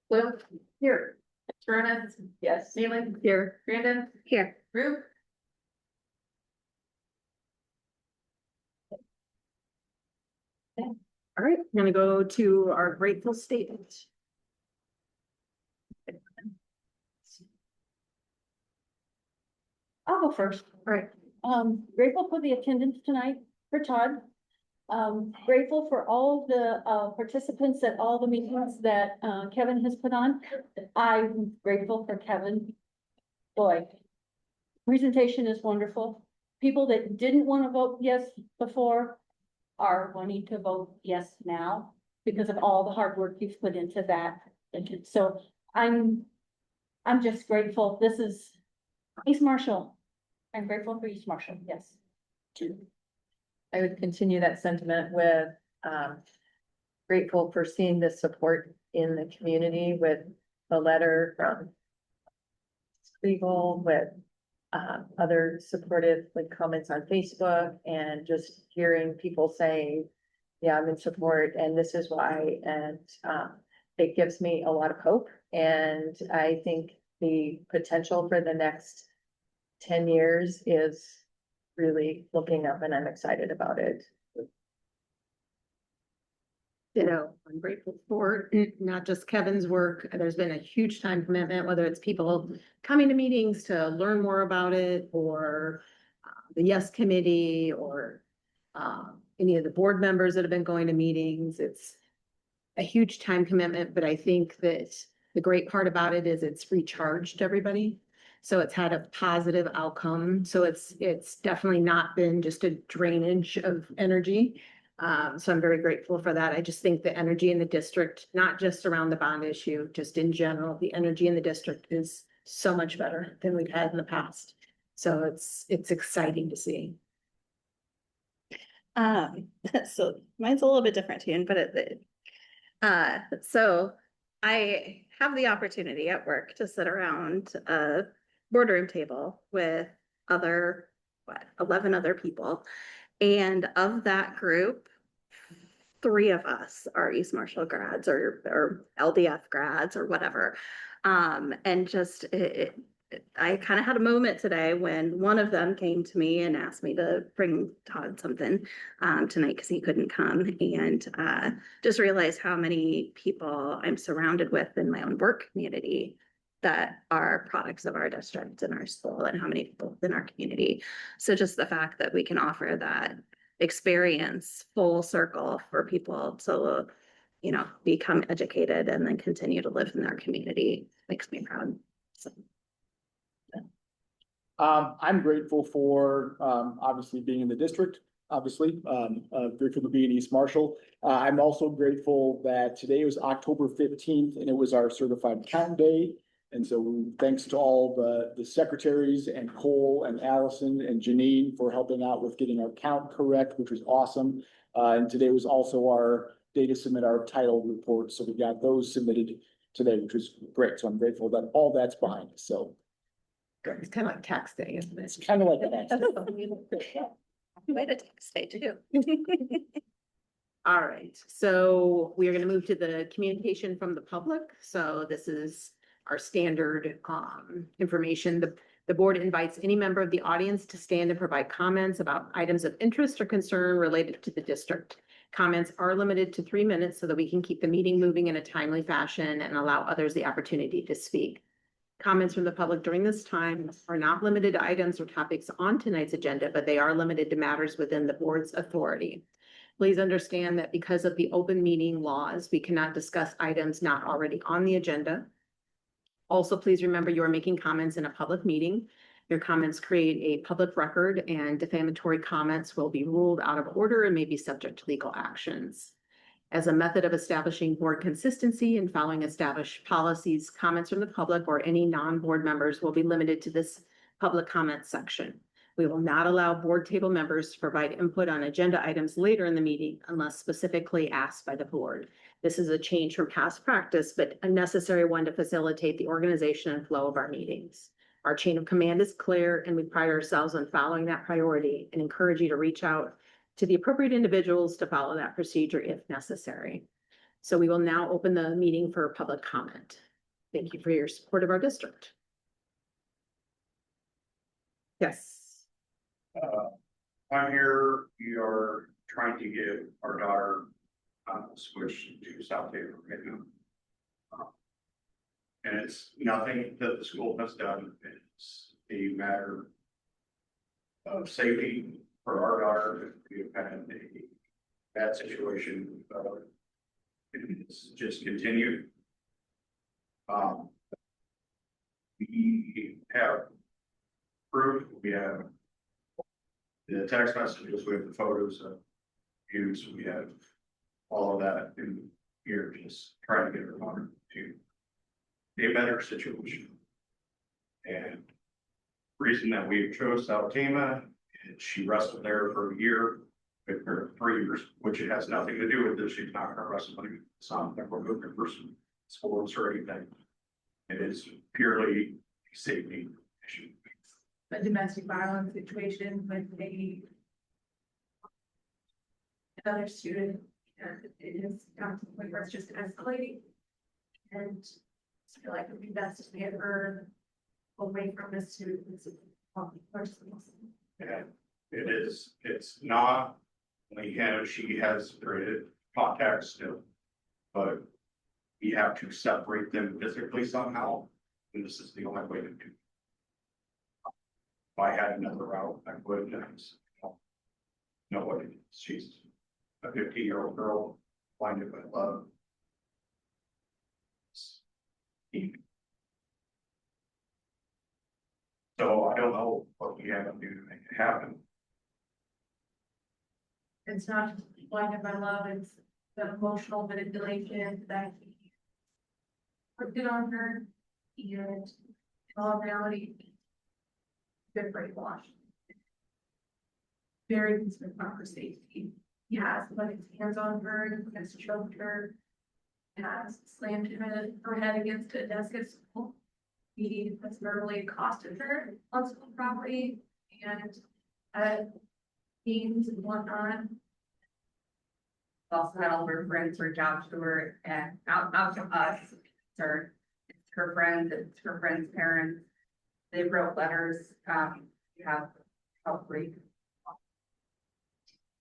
Blue, here. Turner, Yes. Neely, here. Brandon, Here. Rue. All right, I'm gonna go to our grateful statement. I'll go first. All right, Grateful for the attendance tonight for Todd. Grateful for all of the participants at all the meetings that Kevin has put on. I'm grateful for Kevin. Boy, presentation is wonderful. People that didn't want to vote yes before are wanting to vote yes now because of all the hard work you've put into that. And so I'm just grateful. This is East Marshall. I'm grateful for East Marshall, yes. I would continue that sentiment with, grateful for seeing the support in the community with the letter from Spiegel, with other supportive like comments on Facebook, and just hearing people saying, yeah, I'm in support and this is why. And it gives me a lot of hope. And I think the potential for the next 10 years is really looking up, and I'm excited about it. ditto. I'm grateful for not just Kevin's work. There's been a huge time commitment, whether it's people coming to meetings to learn more about it, or the Yes Committee, or any of the board members that have been going to meetings. It's a huge time commitment, but I think that the great part about it is it's recharged everybody. So it's had a positive outcome. So it's definitely not been just a drainage of energy. So I'm very grateful for that. I just think the energy in the district, not just around the bond issue, just in general, the energy in the district is so much better than we've had in the past. So it's exciting to see. So mine's a little bit different tune, but so I have the opportunity at work to sit around a boardroom table with 11 other people. And of that group, 3 of us are East Marshall grads or LDF grads or whatever. And just I kind of had a moment today when one of them came to me and asked me to bring Todd something tonight because he couldn't come, and just realized how many people I'm surrounded with in my own work community that are products of our district and our school, and how many people in our community. So just the fact that we can offer that experience full circle for people to, become educated and then continue to live in their community makes me proud. So. I'm grateful for, obviously being in the district, grateful to be in East Marshall. I'm also grateful that today was October 15th and it was our certified accountant day. And so thanks to all the secretaries and Cole and Allison and Janine for helping out with getting our count correct, which was awesome. And today was also our day to submit our title report. So we got those submitted today, which was great. So I'm grateful that all that's behind us. So It's kind of like tax day, isn't it? it's kind of like that. Way to stay too. All right, so we are going to move to the communication from the public. So this is our standard information. The board invites any member of the audience to stand and provide comments about items of interest or concern related to the district. Comments are limited to 3 minutes so that we can keep the meeting moving in a timely fashion and allow others the opportunity to speak. Comments from the public during this time are not limited to items or topics on tonight's agenda, but they are limited to matters within the board's authority. Please understand that because of the open meeting laws, we cannot discuss items not already on the agenda. Also, please remember you are making comments in a public meeting. Your comments create a public record, and defamatory comments will be ruled out of order and may be subject to legal actions. As a method of establishing board consistency and following established policies, comments from the public or any non-board members will be limited to this public comment section. We will not allow board table members to provide input on agenda items later in the meeting unless specifically asked by the board. This is a change from past practice, but a necessary one to facilitate the organization and flow of our meetings. Our chain of command is clear, and we pride ourselves on following that priority and encourage you to reach out to the appropriate individuals to follow that procedure if necessary. So we will now open the meeting for public comment. Thank you for your support of our district. Yes. I'm here, we are trying to get our daughter switched to South Haven right now. And it's nothing that the school has done, it's a matter of safety for our daughter. We've had a bad situation, it's just continued. We have proof, we have the text messages, we have the photos of views, we have all of that in here, just trying to get her daughter to a better situation. And reason that we chose South Tama is she wrestled there for a year, with her 3 years, which it has nothing to do with this. She's not gonna wrestle any some that we're moving for some sports or anything. It is purely a safety issue. A domestic violence situation with another student, and it is down to the point where it's just escalating. And I feel like it would be best if we had her away from the students. And it is, it's not only him, she has created contacts still. But we have to separate them physically somehow, and this is the only way to do it. If I had another route, I would, no way, she's a 50-year-old girl, blinded by love. So I don't know what we have to do to make it happen. It's not blinded by love, it's the emotional manipulation that he put it on her, and in all reality, been brainwashed. Very concerned about her safety. He has put his hands on her, he has choked her, has slammed her head against a desk at school. He has verbally accosted her on school property and games and whatnot. Also had all of her friends reach out to her and out to us. It's her friends, it's her friends' parents. They wrote letters, we have probably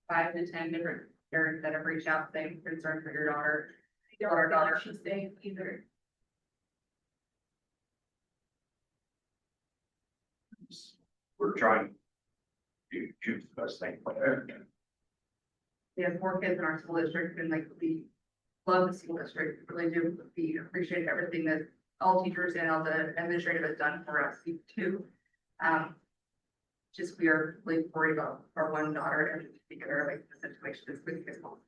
5 to 10 different parents that have reached out saying concerned for your daughter. I don't know if she's safe either. We're trying to choose the best thing for her. We have 4 kids in our school district and like we love the school district, really do. We appreciate everything that all teachers and all the administrative has done for us too. Just we are really worried about our one daughter and to figure out like the situation is quickly as possible.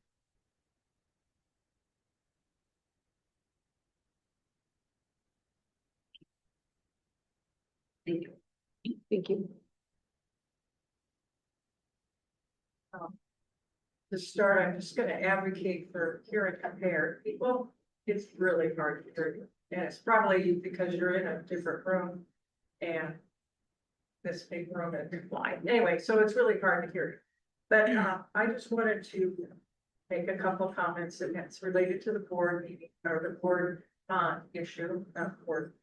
Thank you. Thank you. To start, I'm just gonna advocate for hear and compare people. It's really hard to hear. And it's probably because you're in a different room and this big room is blind. Anyway, so it's really hard to hear. But I just wanted to make a couple comments and it's related to the board meeting or the board issue, not board.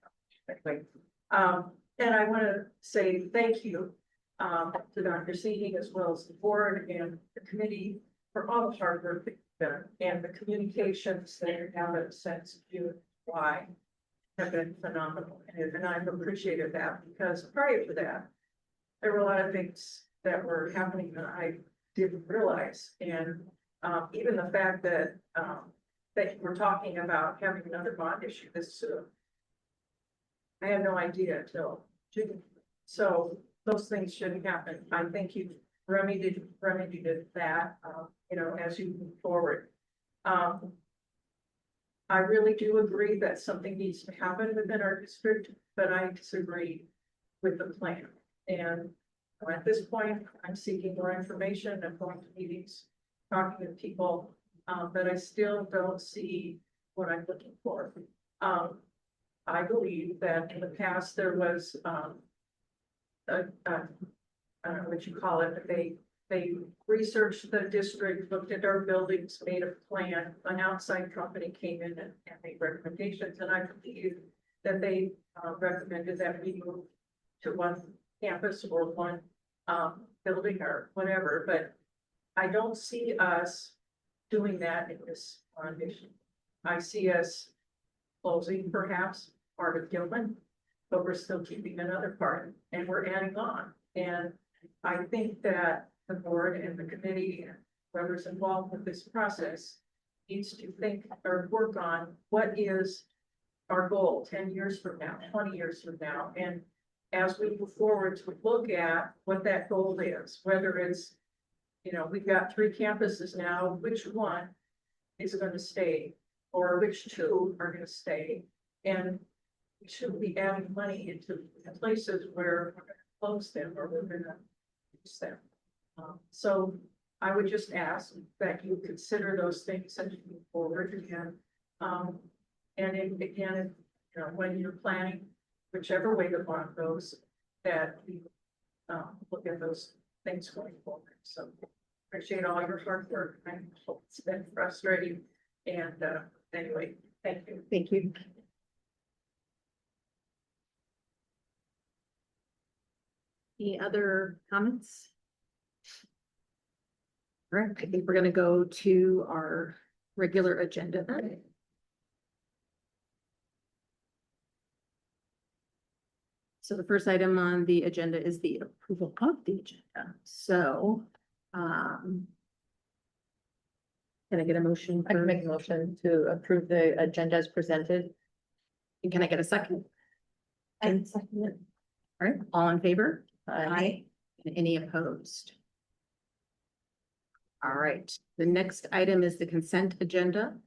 And I want to say thank you to Dr. Seehing as well as the board and the committee for all the hard work that you've done and the communications that you have a sense of you and why have been phenomenal. And I've appreciated that because prior to that, there were a lot of things that were happening that I didn't realize. And even the fact that that we're talking about having another bond issue this soon. I had no idea until June. So those things shouldn't happen. I think you've remedied that, you know, as you move forward. I really do agree that something needs to happen within our district, but I disagree with the plan. And at this point, I'm seeking more information and going to meetings, talking to people, but I still don't see what I'm looking for. I believe that in the past there was I don't know what you call it, but they they researched the district, looked at our buildings, made a plan. An outside company came in and made recommendations, and I believe that they recommended that we move to one campus or one building or whatever, but I don't see us doing that in this foundation. I see us closing perhaps part of Gilman, but we're still keeping another part and we're adding on. And I think that the board and the committee, and whoever's involved with this process, needs to think or work on what is our goal 10 years from now, 20 years from now. And as we move forward to look at what that goal is, whether it's, you know, we've got 3 campuses now, which one is going to stay, or which 2 are going to stay? And we should be adding money into places where we're going to close them or we're going to use them. So I would just ask that you consider those things as you move forward again. And again, you know, when you're planning, whichever way the bond goes, that you look at those things going forward. So appreciate all your hard work. I hope it's been frustrating. And anyway, thank you. Thank you. Any other comments? All right, I think we're gonna go to our regular agenda then. So the first item on the agenda is the approval of the agenda. So, can I get a motion? I can for- make a motion to approve the agenda as presented. And can I get a second? I can second it. All right, all in favor? Aye. And any opposed? All right, the next item is the consent agenda.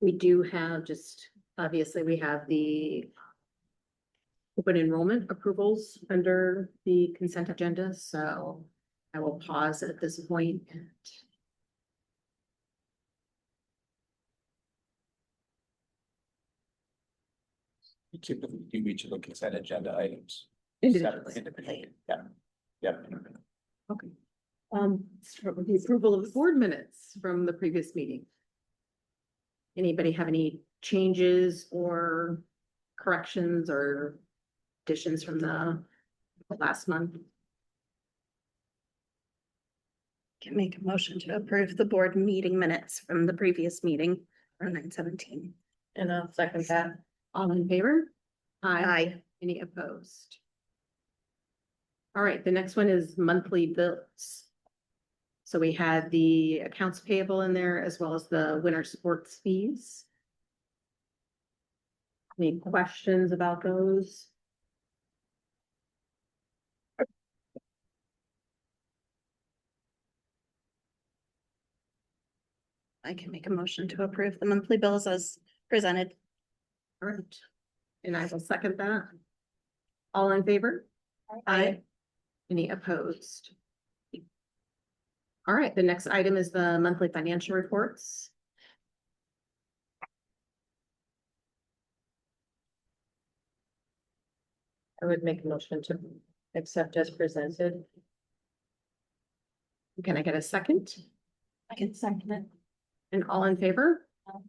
We do have obviously, we have the open enrollment approvals under the consent agenda, so I will pause at this point. We typically do each of the consent agenda items. Individually. Individually. Yeah. Yep. Okay. Start with the approval of the board minutes from the previous meeting. Anybody have any changes or corrections or additions from the last month? Can make a motion to approve the board meeting minutes from the previous meeting or 9/17. And I'll second that. All in favor? Aye. Any opposed? All right, the next one is monthly bills. So we had the accounts payable in there as well as the winter sports fees. Any questions about those? I can make a motion to approve the monthly bills as presented. All right, and I will second that. All in favor? Aye. Any opposed? All right, the next item is the monthly financial reports. I would make a motion to accept as presented. Can I get a second? I can second it. And all in favor?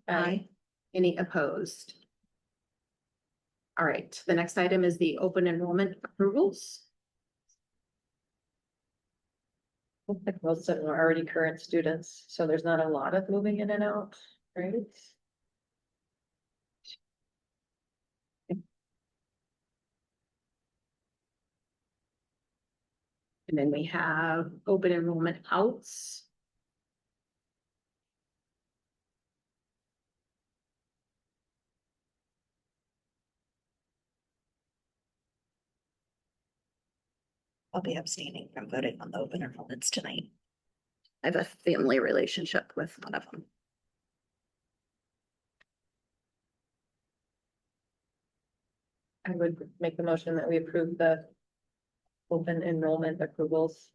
Aye. Any opposed? All right, the next item is the open enrollment approvals. I think most of them are already current students, so there's not a lot of moving in and out, right? And then we have open enrollment outs. I'll be abstaining from voting on the open enrollments tonight. I have a family relationship with one of them. I would make the motion that we approve the open enrollment approvals.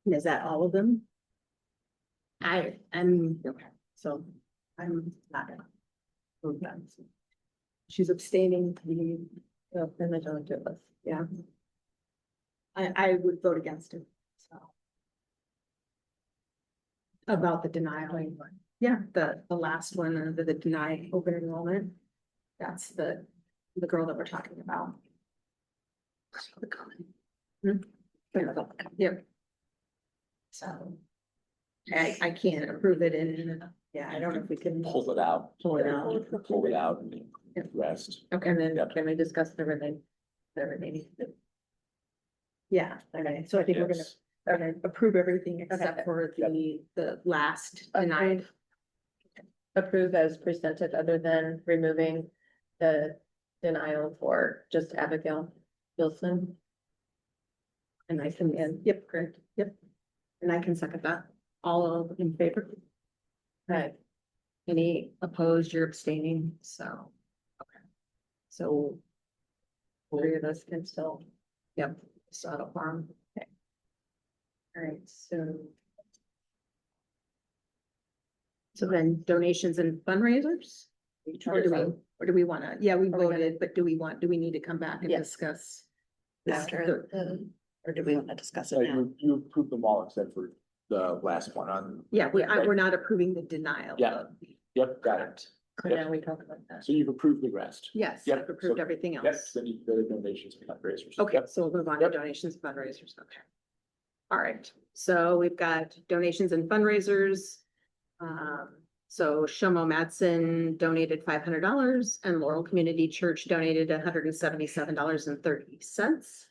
And is that all of them? I'm, okay, so I'm not gonna. move that. She's abstaining, then there's only two of us. yeah. I would vote against it, so. About the denial. Yeah, the last one, the deny open enrollment. That's the girl that we're talking about. Hmm? Yep. So. I can't approve it and, yeah, I don't know if we can. Pull it out. Pull it out. Pull it out and Yep. rest. Okay, And then Yep. can we discuss the remaining? yeah, okay, so I think we're gonna, Yes. approve everything except Okay. for the last denied. Approve as presented, other than removing the denial for just Abigail Wilson. And I can, yep, correct, yep. And I can second that. All in favor? Right. Any opposed, you're abstaining, so. Okay. So. Three of us can still. Yep, so a farm. Okay. All right, so. So then donations and fundraisers? Or do we wanna, yeah, we Are we gonna- voted, but do we need to come back and Yes. discuss? After or do we want to discuss it now? You approved them all except for the last one on. Yeah, we're not approving the denial. Yeah. of the- Yep, got it. So now we talk about that. So you've approved the rest. Yes, Yep, I've approved so- everything Yes, else. then you go to donations and fundraisers. Okay, Yep. so we'll move on to Yep. donations and fundraisers, okay. All right, so we've got donations and fundraisers. So Shomo Madsen donated $500 and Laurel Community Church donated $177.30.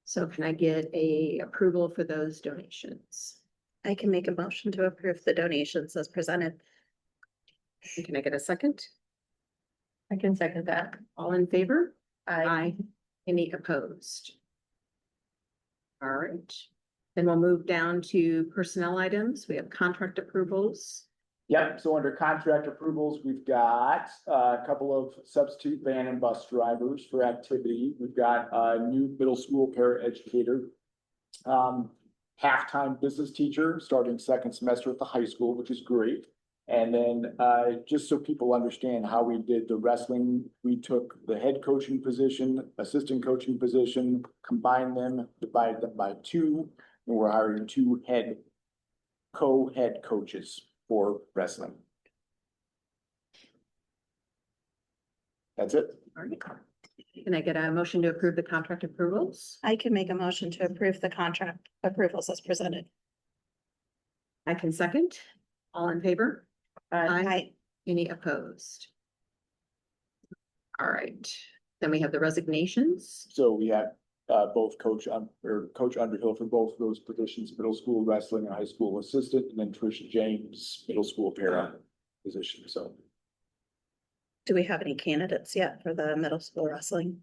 So can I get a approval for those donations? I can make a motion to approve the donations as presented. And can I get a second? I can second that. All in favor? I, Any opposed? All right, then we'll move down to personnel items. We have contract approvals. Yep, so under contract approvals, we've got a couple of substitute van and bus drivers for activity. We've got a new middle school paraeducator. Half-time business teacher starting second semester at the high school, which is great. And then just so people understand how we did the wrestling, we took the head coaching position, assistant coaching position, combined them, divided them by two, and we're hiring two co-head coaches for wrestling. That's it. All right. Can I get a motion to approve the contract approvals? I can make a motion to approve the contract approvals as presented. I can second. All in favor? I, Any opposed? All right, then we have the resignations. So we have both Coach Underhill for both of those positions, middle school wrestling and high school assistant, and then Trisha James, middle school para position, so. do we have any candidates yet for the middle school wrestling?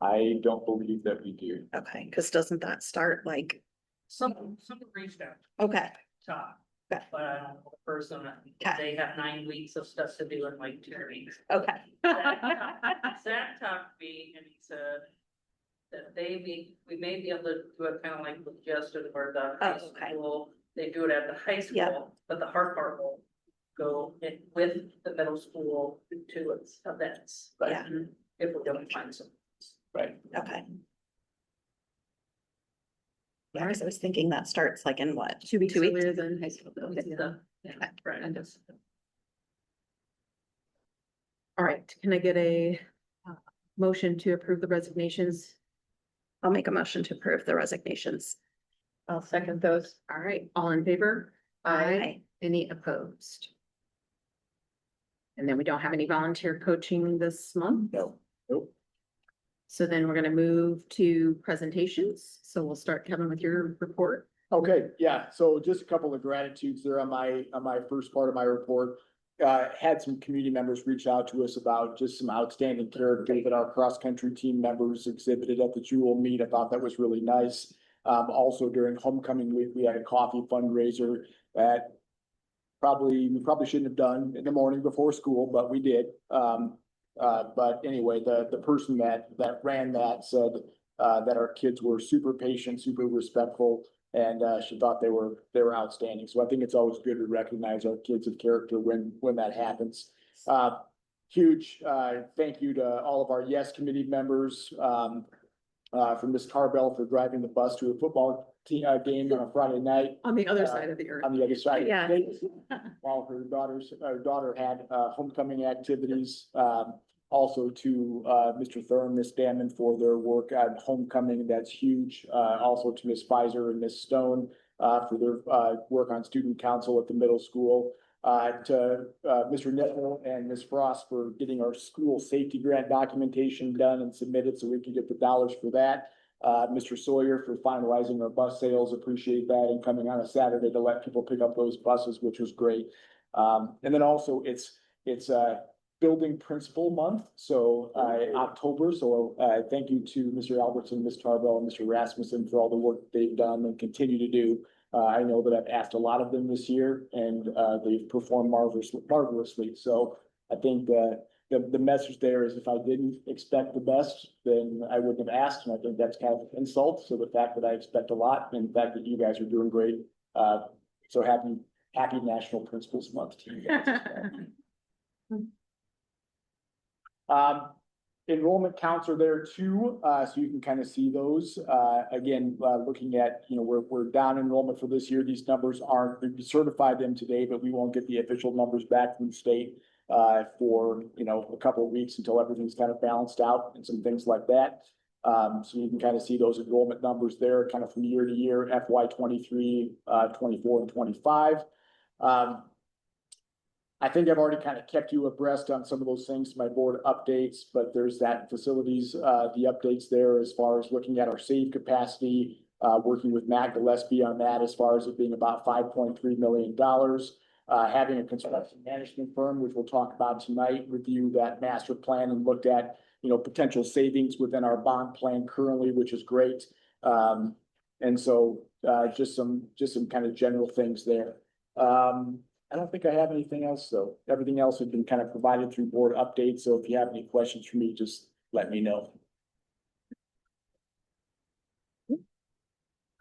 I don't believe that we do. Okay, because doesn't that start like, Someone reached out, okay, Todd. Okay. But I don't know the person, Okay. they have 9 weeks of stuff to do in like 2 weeks. okay, Zach talked to me and he said that we may be able to do it kind of like with Justin where the high Oh, okay. school, they do it at the high Yep. school, but the hard part will go in with the middle school to its events. But Yeah. if we don't find some. Right. okay. Yeah, because I was thinking that starts like in what? 2 weeks 2 weeks? earlier than high school. though. It's Yeah. the- Yeah. Right. End of- All right, can I get a motion to approve the resignations? I'll make a motion to approve the resignations. I'll second those. All right, all in favor? Aye. Any opposed? And then we don't have any volunteer coaching this month. No, nope. So then we're gonna move to presentations. So we'll start, Kevin, with your report. Okay, yeah, so just a couple of gratitudes there on my first part of my report. Had some community members reach out to us about just some outstanding character that our cross-country team members exhibited at the Jewel Meet. I thought that was really nice. Also during homecoming week, we had a coffee fundraiser that we probably shouldn't have done in the morning before school, but we did. But anyway, the person that ran that said that our kids were super patient, super respectful. And she thought they were outstanding. So I think it's always good to recognize our kids of character when that happens. Huge thank you to all of our Yes Committee members, from Ms. Tarbell for driving the bus to a football game on a Friday night On the other side of the earth. on the other side. of the Yeah. state, while her daughter had homecoming activities. Also to Mr. Thurm, Ms. Damon for their work at homecoming. That's huge. Also to Ms. Pfizer and Ms. Stone for their work on student council at the middle school. To Mr. Nettle and Ms. Frost for getting our school safety grant documentation done and submitted so we can get the dollars for that. Mr. Sawyer for finalizing our bus sales, appreciate that, and coming on a Saturday to let people pick up those buses, which was great. And then also it's building principal month, so October, so thank you to Mr. Albertson, Ms. Tarbell, and Mr. Rasmussen for all the work they've done and continue to do. I know that I've asked a lot of them this year and they've performed marvelously. So I think the message there is if I didn't expect the best, then I wouldn't have asked. And I think that's kind of an insult. So the fact that I expect a lot and the fact that you guys are doing great. So happy National Principals Month to you guys. Enrollment counts are there too, so you can kind of see those. Again, looking at, we're down enrollment for this year. These numbers aren't, we certified them today, but we won't get the official numbers back from the state for, a couple of weeks until everything's kind of balanced out and some things like that. So you can kind of see those enrollment numbers there kind of from year to year, FY 23, 24 and 25. I think I've already kind of kept you abreast on some of those things, my board updates, but there's that facilities, the updates there as far as looking at our save capacity, working with Matt Gillespie on that as far as it being about $5.3 million. Having a construction management firm, which we'll talk about tonight, review that master plan and looked at, potential savings within our bond plan currently, which is great. And so just some kind of general things there. I don't think I have anything else, though. Everything else has been kind of provided through board updates. So if you have any questions for me, just let me know.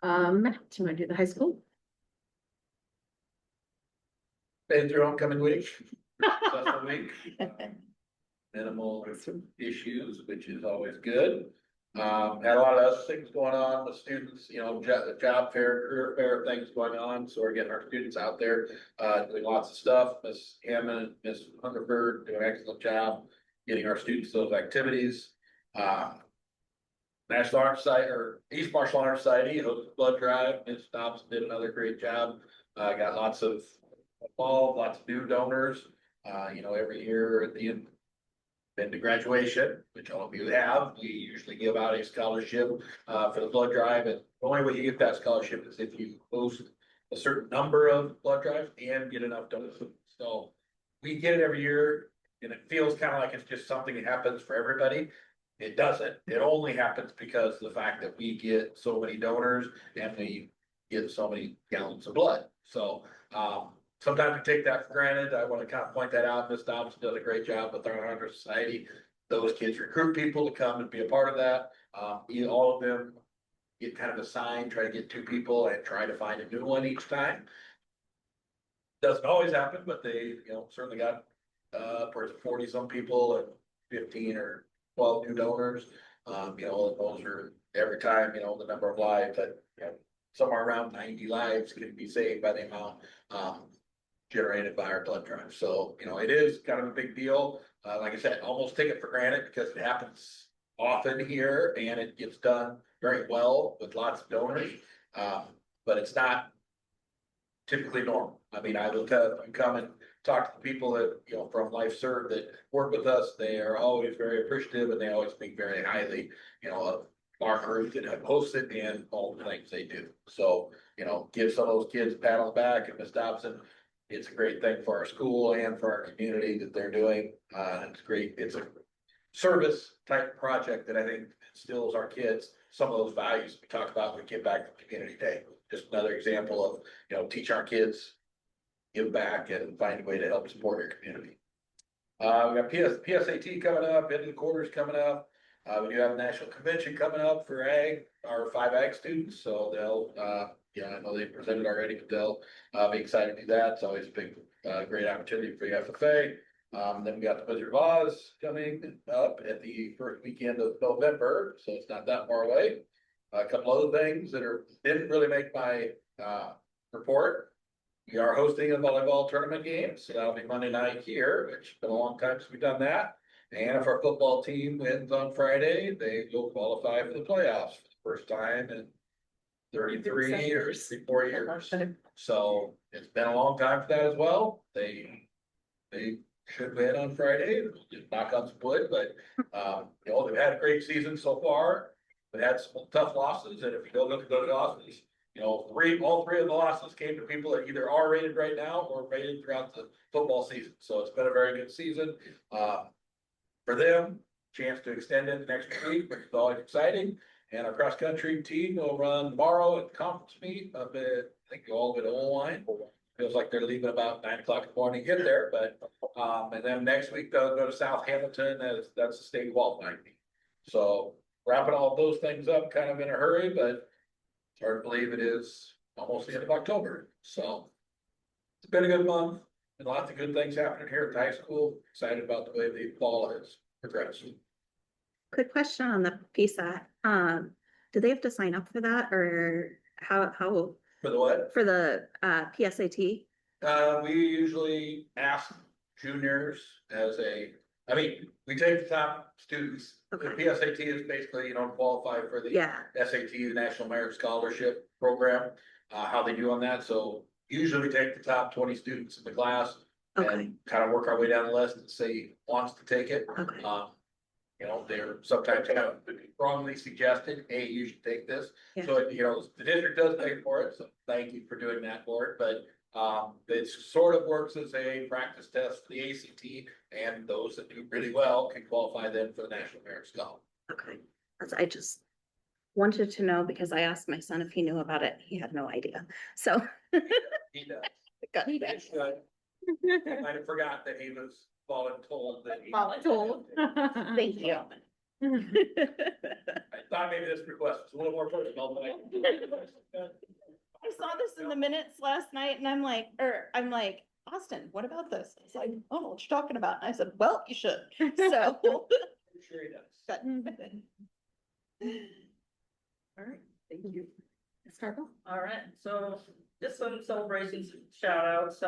Matt, do you want to do the high school? Been through homecoming week. Successful week. Minimal issues, which is always good. Had a lot of other things going on with students, job fair, career fair things going on. So we're getting our students out there, doing lots of stuff. Miss Hammond, Miss Hungerford doing an excellent job getting our students those activities. National Honor Society or East Marshall Honor Society hosted blood drive. Ms. Dobson did another great job. Got lots of involved, lots of new donors. Every year at the end. Been to graduation, which all of you have. We usually give out a scholarship for the blood drive, and the only way you get that scholarship is if you host a certain number of blood drives and get enough donors. So we get it every year, and it feels kind of like it's just something that happens for everybody. It doesn't. It only happens because of the fact that we get so many donors and we get so many gallons of blood. So sometimes we take that for granted. I want to kind of point that out. Ms. Dobson does a great job with our Honor Society. Those kids recruit people to come and be a part of that. All of them get kind of assigned, try to get 2 people and try to find a new one each time. Doesn't always happen, but they, certainly got 40 some people and 15 or 12 new donors. Those are every time, the number of lives that, somewhere around 90 lives can be saved by the amount generated by our blood drive. So, it is kind of a big deal. Like I said, almost take it for granted because it happens often here and it gets done very well with lots of donors. But it's not typically normal. I mean, I will come and talk to the people that, from Life Serve that work with us. They are always very appreciative and they always speak very highly, of our group that have hosted and all the things they do. So, give some of those kids a pat on the back. And Ms. Dobson, it's a great thing for our school and for our community that they're doing. It's great. It's a service type project that I think instills our kids some of those values we talk about when we get back to Community Day. Just another example of, teach our kids, give back and find a way to help support your community. We got PSAT coming up, end of the quarters coming up. We do have a national convention coming up for ag, our 5 ag students. So they'll, Yeah, I know they presented already, but they'll be excited to do that. It's always a big, great opportunity for the FFA. Then we got the Wizard of Oz coming up at the first weekend of November, so it's not that far away. A couple other things that didn't really make my report. We are hosting a volleyball tournament game, so that'll be Monday night here, which has been a long time since we've done that. And if our football team wins on Friday, they will qualify for the playoffs for the first time in 33 years, 34 years. So it's been a long time for that as well. They should win on Friday, just knock on some wood, but you know, they've had a great season so far. They had some tough losses, and if you go look at those losses, you know, all three of the losses came to people that either are rated right now or rated throughout the football season. So it's been a very good season. For them, chance to extend it next week, which is always exciting. And our cross-country team will run tomorrow at the conference meet up at, I think, all the way to Oline. Feels like they're leaving about 9 o'clock in the morning to get there, but, and then next week they'll go to South Hamilton, that's the state qualifying meet. So wrapping all those things up kind of in a hurry, but it's hard to believe it is almost the end of October. So it's been a good month and lots of good things happening here at the high school. Excited about the way the fall has progressed. Quick question on the PSAT. Do they have to sign up for that or how For the what? for the PSAT? We usually ask juniors I mean, we take the top students. The Okay. PSAT is basically, you know, qualify for the Yeah, SAT, the National Merit Scholarship Program, how they do on that. So usually we take the top 20 students in the class okay, and kind of work our way down the list and see who wants to take it. okay. You know, they're sometimes kind of wrongly suggested, hey, you should take this. Yeah. So, you know, the district does pay for it, so thank you for doing that for it, but it sort of works as a practice test for the ACT, and those that do really well can qualify then for the National Merit Scholarship. Okay, I just wanted to know because I asked my son if he knew about it. He had no idea. So. He does. Good. He should. I might have forgot that he was voluntold that he. Voluntold. Thank you. I thought maybe this request was a little more personal, but I saw this in the minutes last night and I'm like, Austin, what about this? He's like, I don't know what you're talking about. And I said, well, you should. So. I'm sure he does. Good. All right, thank you. Ms. Cargill? All right, so just some celebrations, shout outs.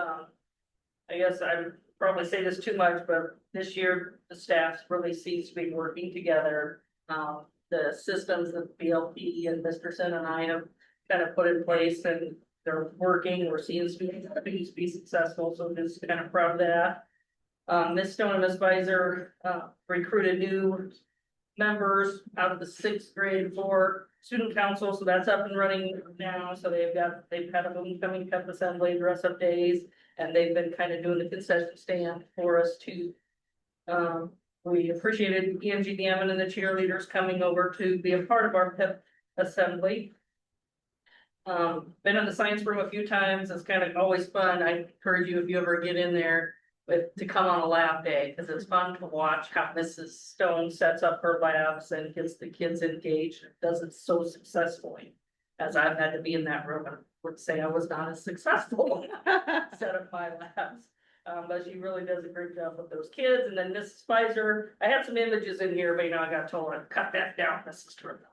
I guess I would probably say this too much, but this year the staff really seems to be working together. The systems that BLP and Mr. Sin and I have kind of put in place and they're working. We're seeing students be successful, so just kind of proud of that. Ms. Stone and Ms. Visor recruited new members out of the 6th grade for student council, so that's up and running now. So they've had a homecoming pep assembly, dress up days, and they've been kind of doing the concession stand for us too. We appreciated EMG Gammon and the cheerleaders coming over to be a part of our pep assembly. Been in the science room a few times. It's kind of always fun. I encourage you, if you ever get in there, to come on a lab day, because it's fun to watch how Mrs. Stone sets up her labs and gets the kids engaged, and does it so successfully. As I've had to be in that room, and would say I was not as successful set up my labs. But she really does a great job with those kids. And then Mrs. Spicer, I had some images in here, but you know, I got told to cut that down, Mrs. Turner.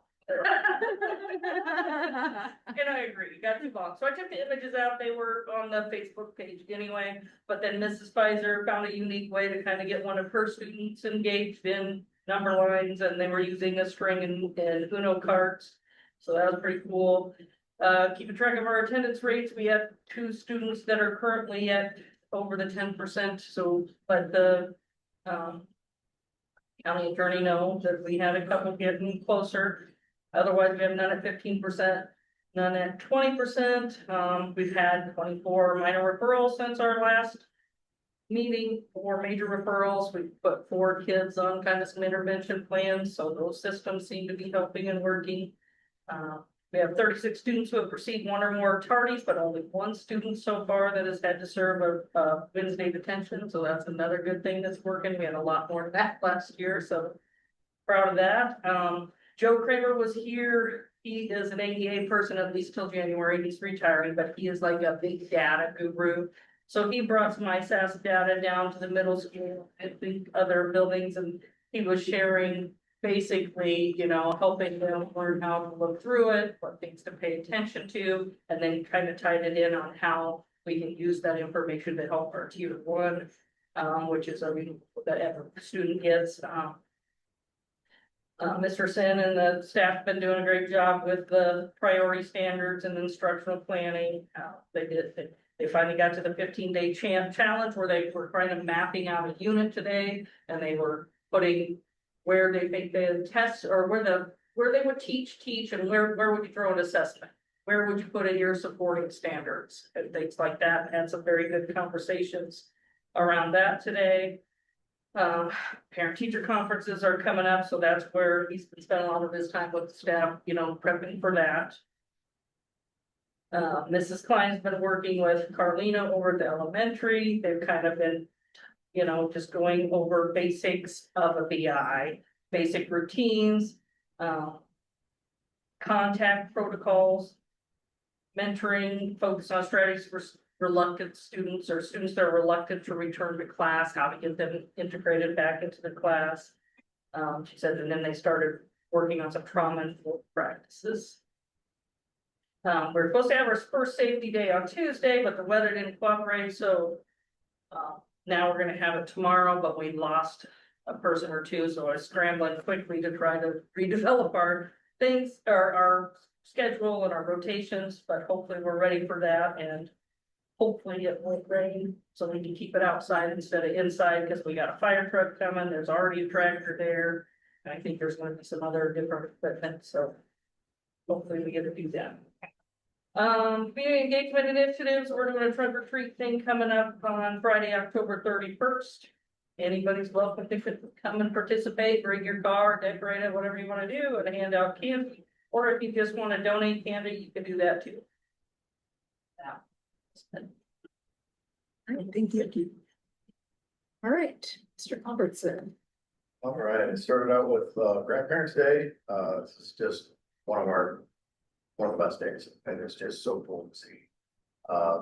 And I agree, got too long. So I took the images out. They were on the Facebook page anyway. But then Mrs. Spicer found a unique way to kind of get one of her students engaged in number lines, and they were using a string and Uno cards. So that was pretty cool. Keeping track of our attendance rates, we have 2 students that are currently at over the 10%. So, but the county attorney knows that we had a couple getting closer. Otherwise, we have none at 15%, none at 20%. We've had 24 minor referrals since our last meeting, 4 major referrals. We put 4 kids on kind of some intervention plans, so those systems seem to be helping and working. We have 36 students who have received 1 or more tardies, but only 1 student so far that has had to serve a Wednesday detention. So that's another good thing that's working. We had a lot more of that last year, so proud of that. Joe Kramer was here He is an ADA person at least till January. He's retiring, but he is like a big data guru. So he brought some ISAS data down to the middle school and the other buildings, and he was sharing basically, you know, helping them learn how to look through it, what things to pay attention to, and then kind of tied it in on how we can use that information to help our tier one, which is that every student gets. Mr. Sin and the staff have been doing a great job with the priority standards and instructional planning. They finally got to the 15-day challenge where they were kind of mapping out a unit today, and they were putting where they think the tests or where they would teach, and where would you throw an assessment? Where would you put in your supporting standards and things like that? And had some very good conversations around that today. Parent teacher conferences are coming up, so that's where he's been spending a lot of his time with the staff, you know, prepping for that. Mrs. Klein's been working with Carlina over at the elementary. They've kind of been, you know, just going over basics of a BI, basic routines, contact protocols, mentoring, focus on strategies for reluctant students or students that are reluctant to return to class, how to get them integrated back into the class. She said, and then they started working on some trauma-informed practices. We're supposed to have our first safety day on Tuesday, but the weather didn't cooperate, so now we're gonna have it tomorrow, but we lost a person or two, so I was scrambling quickly to try to redevelop our things, our schedule and our rotations, but hopefully we're ready for that, and hopefully it won't rain, so we can keep it outside instead of inside, because we got a fire truck coming, there's already a tractor there, and I think there's gonna be some other different equipment, so hopefully we get to do that. Community engagement initiatives, we're doing a trunk or treat thing coming up on Friday, October 31st. Anybody's welcome to come and participate, bring your car, decorate it, whatever you wanna do, and hand out candy. Or if you just wanna donate candy, you can do that too. Thank you. All right, Mr. Albertson. All right, it started out with Grandparents' Day. This is just one of the best days, and it's just so cool to see.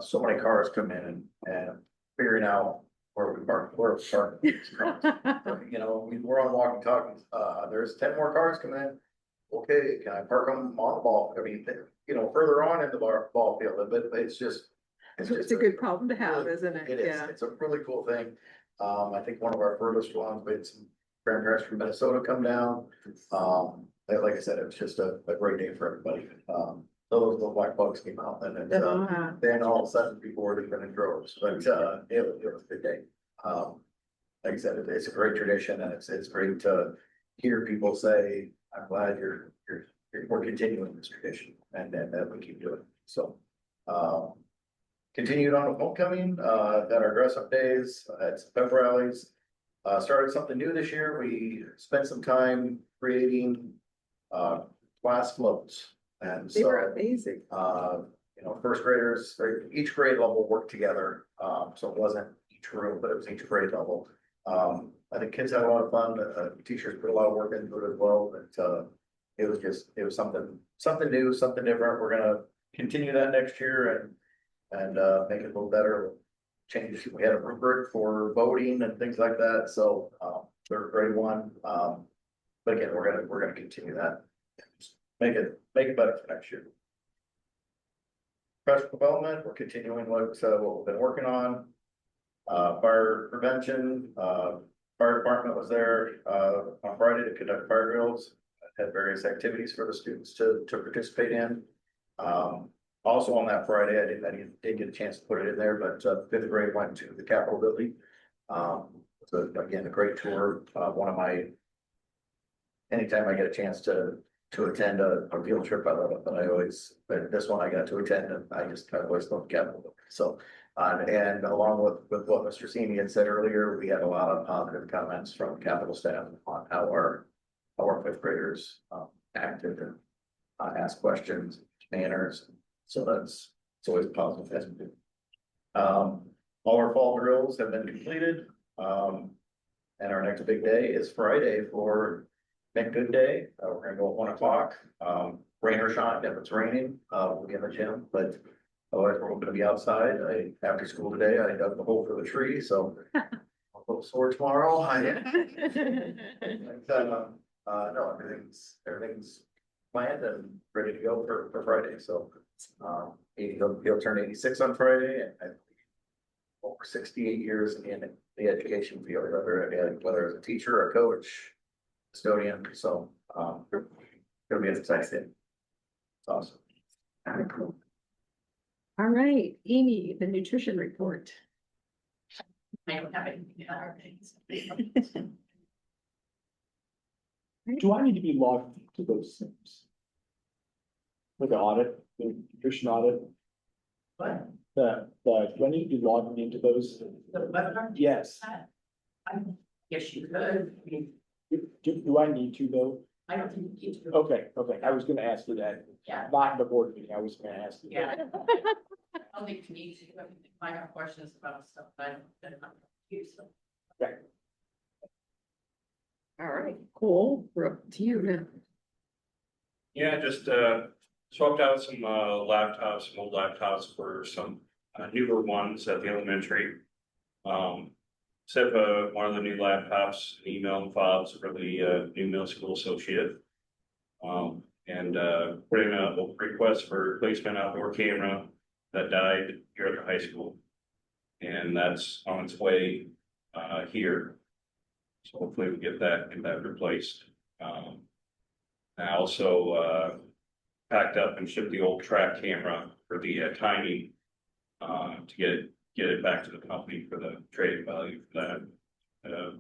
So many cars come in and figuring out where we park. You know, we're on walking talking, there's 10 more cars coming in. Okay, can I park them on the ball? I mean, you know, further on in the ball field, but it's just. It's a good problem to have, isn't it? It is, Yeah. it's a really cool thing. I think one of our furthest ones, we had some grandparents from Minnesota come down. Like I said, it was just a great day for everybody. Those little black bugs came out and then all of a sudden people were leaving in droves, but it was a good day. Like I said, it's a great tradition, and it's great to hear people say, I'm glad we're continuing this tradition and that we keep doing it. So, continued on with homecoming, got our dress up days, had some pep rallies. Started something new this year. We spent some time creating class floats. And They were so, amazing. you know, first graders, each grade level worked together. So it wasn't each room, but it was each grade level. I think kids had a lot of fun. Teachers put a lot of work into it as well, but it was something new, something different. We're gonna continue that next year and make it a little better. Change, we had a rubric for voting and things like that, so third grade one. But again, we're gonna continue that. Make it better for next year. Professional development, we're continuing what we've been working on. Fire prevention, fire department was there on Friday to conduct fire drills. Had various activities for the students to participate in. Also on that Friday, I didn't get a chance to put it in there, but fifth grade went to the Capitol building. So again, a great tour. One of my, anytime I get a chance to attend a field trip, I love it, but this one I got to attend, and I always love the Capitol building. So, and along with what Mr. Sini had said earlier, we had a lot of positive comments from Capitol staff on how our fifth graders acted and asked questions, manners. So it's always positive as we do. All our fall drills have been completed. And our next big day is Friday for Make Good Day. We're gonna go at 1 o'clock. rain or shine. If it's raining, we'll be in the gym, but otherwise we're hoping to be outside. After school today, I dug the hole for the tree, so I'll go sore tomorrow. No, everything's planned and ready to go for Friday, so. He'll turn 86 on Friday, and I over 68 years in the education field, whether as a teacher, or a coach, custodian, so, it'll be an exciting thing. It's awesome. Very cool. All right, Amy, the nutrition report. I don't have anything other things. Do I need to be logged to those things? With the audit, the nutrition audit, What? do I need to be logging into those? The webinar? Yes. I guess you could. I mean, Do I need to though? I don't think you do. Okay, I was gonna ask you that, Yeah. not in the board meeting, I was gonna ask you. Yeah. I don't think you need to. I mean, if I have questions about stuff, I don't, then I'm confused. So. Okay. All right, cool. We're up to you now. Yeah, just swapped out some laptops, some old laptops for some newer ones at the elementary. Set up one of the new laptops, an email and files for the new middle school associate. And put in a request for replacement outdoor camera that died here at the high school. And that's on its way here. So hopefully we get that replaced. I also packed up and shipped the old track camera for the timing to get it back to the company for the trade value for that.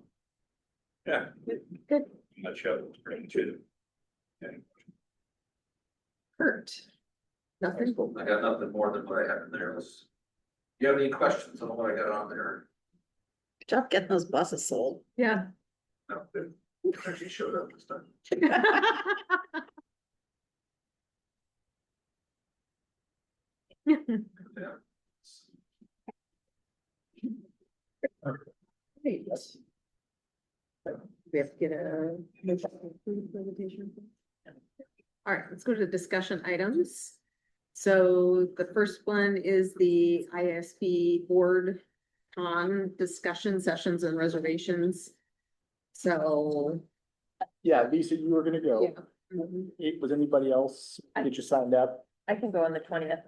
Yeah. Good. Much help to bring to. Okay. Kurt. Nothing. I got nothing more than what I had in there. Do you have any questions on what I got on there? Good job getting those buses sold. Yeah. No, it actually showed up this time. Yeah. Great. We have to get a presentation. All right, let's go to discussion items. So the first one is the ISB board on discussion sessions and reservations. So. Yeah, Lisa, you were gonna Yeah. go. Was anybody else get you signed up? I can go on the 20th.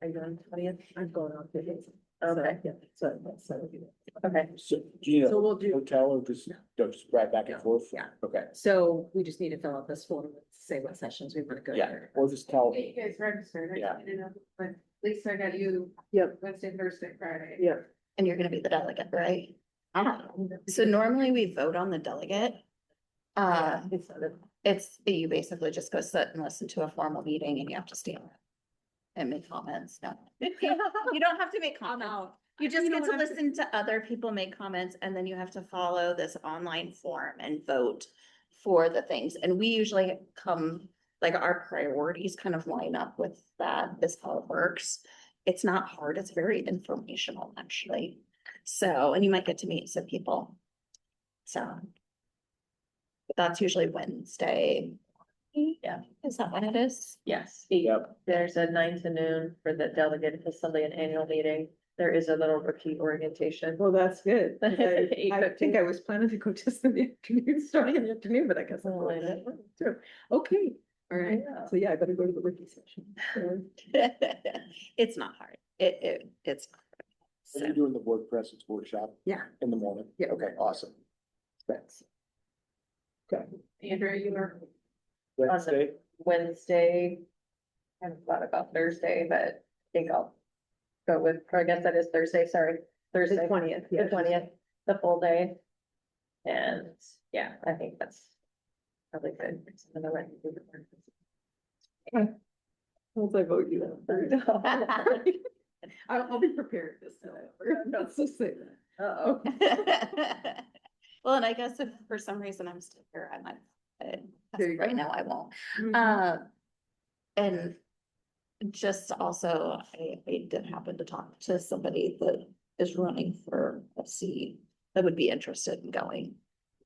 Are you on the 20th? I'm going on to it. Okay. Yeah, so that's. Okay, So, do you So know, we'll do, hotel or just, just right back and forth? Yeah. Okay, so we just need to fill out this form, say what sessions we want to go yeah, to. or just tell. You guys registered, Yeah. I didn't know, but Lisa got you. Yep. Wednesday, Thursday, Friday. Yeah. And you're gonna be the delegate, right? So normally we vote on the delegate. You basically just go sit and listen to a formal meeting and you have to stand and make comments. No. You don't have to make comments. You just get to listen to other people make comments and then you have to follow this online form and vote for the things. And we usually like our priorities kind of line up with that. This how it works. It's not hard. It's very informational, actually. So, and you might get to meet some people. So. But that's usually Wednesday. Yeah, is that when it is? yes. Yep. There's a 9 to noon for the delegate assembly and annual meeting. There is a little rookie orientation. Well, that's good. I 8:15. think I was planning to go just in the afternoon, starting in the afternoon, but I guess I'm going to. Okay, all right. Yeah. So yeah, I better go to the rookie session. So, It's not hard. It's. Are you doing the board presence workshop yeah, in the morning? Yeah. Okay, awesome. Thanks. Andrea, you were. Wednesday, Wednesday. I haven't thought about Thursday, but I think I'll go with, or I guess that is Thursday, sorry, the Thursday, 20th. the 20th, the full day. And yeah, I think that's probably good. Once I vote you out. I'll be prepared this time. I'm not so sick. Uh-oh. Well, and I guess if for some reason I'm still here, I might, but There you right go. now I won't. Mhm. And just also, I did happen to talk to somebody that is running for a seat that would be interested in going.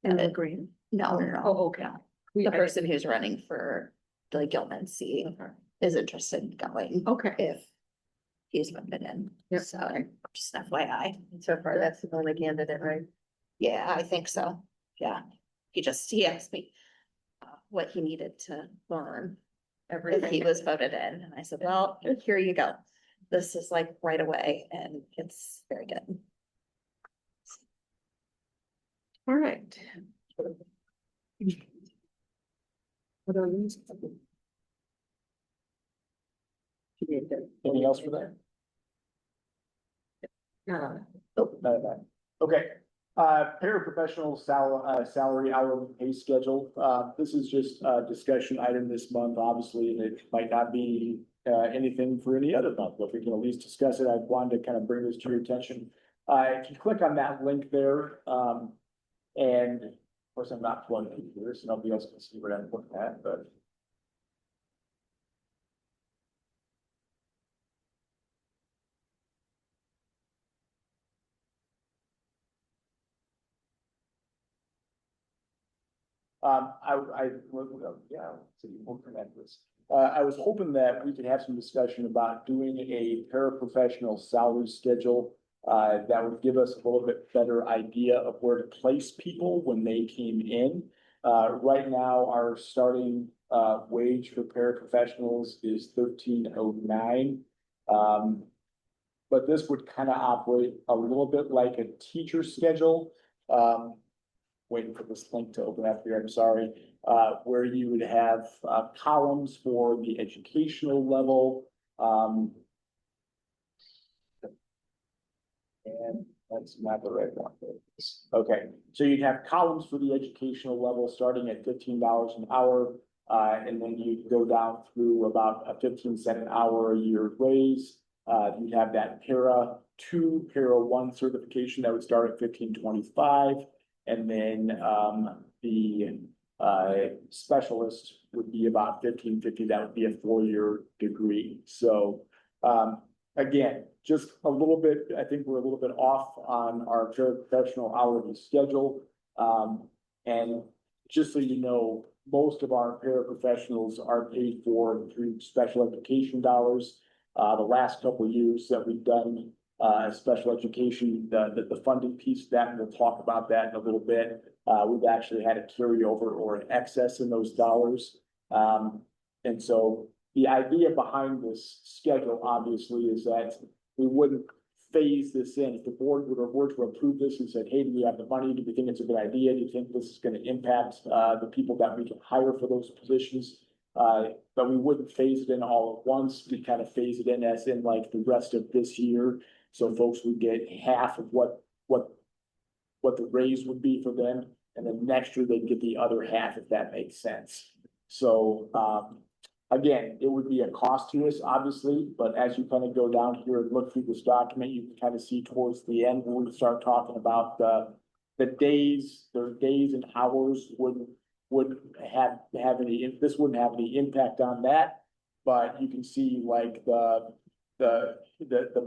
In the And- green. No, no, no. Oh, okay. The person who's running for Billy Gilman, see is interested in going Okay. if he's voted in. Yep. So just FYI. So far, that's the only candidate, right? Yeah, I think so. Yeah. He asked me what he needed to learn if he was voted in. And I said, well, here you go. This is like right away and it's very good. All right. What are you? Anything else for that? No. Nope, none of that. Okay, paraprofessional salary hourly pay schedule. This is just a discussion item this month, obviously, and it might not be anything for any other month, but we can at least discuss it. I wanted to kind of bring this to your attention. If you click on that link there, and of course, I'm not plugged in here, so nobody else can see what I'm looking at, but. Yeah, so you won't forget this. I was hoping that we could have some discussion about doing a paraprofessional salary schedule. That would give us a little bit better idea of where to place people when they came in. Right now, our starting, wage for paraprofessionals is $13.09. But this would kind of operate a little bit like a teacher schedule. Waiting for this link to open up here, I'm sorry, where you would have columns for the educational level. And that's not the right one. Okay, so you'd have columns for the educational level starting at $15 an hour. And then you go down through about a 15 cent an hour a year raise. You'd have that para 2, para 1 certification that would start at $15.25. And then the specialist would be about $15.50. That would be a 4-year degree. So again, just a little bit, I think we're a little bit off on our paraprofessional hourly schedule. And just so you know, most of our paraprofessionals are paid for through special education dollars. The last couple of years that we've done special education, the funding piece of that, and we'll talk about that in a little bit. We've actually had a carryover or an excess in those dollars. And so the idea behind this schedule, obviously, is that we wouldn't phase this in. If the board were to approve this and said, hey, do we have the money? Do we think it's a good idea? Do you think this is going to impact the people that we can hire for those positions? But we wouldn't phase it in all at once. We kind of phase it in as in like the rest of this year. So folks would get half of what the raise would be for them. And then next year they'd get the other half, if that makes sense. So, again, it would be a cost to us, obviously, but as you kind of go down here and look through this document, you can kind of see towards the end when we start talking about the days and hours wouldn't have any, this wouldn't have any impact on that. But you can see like the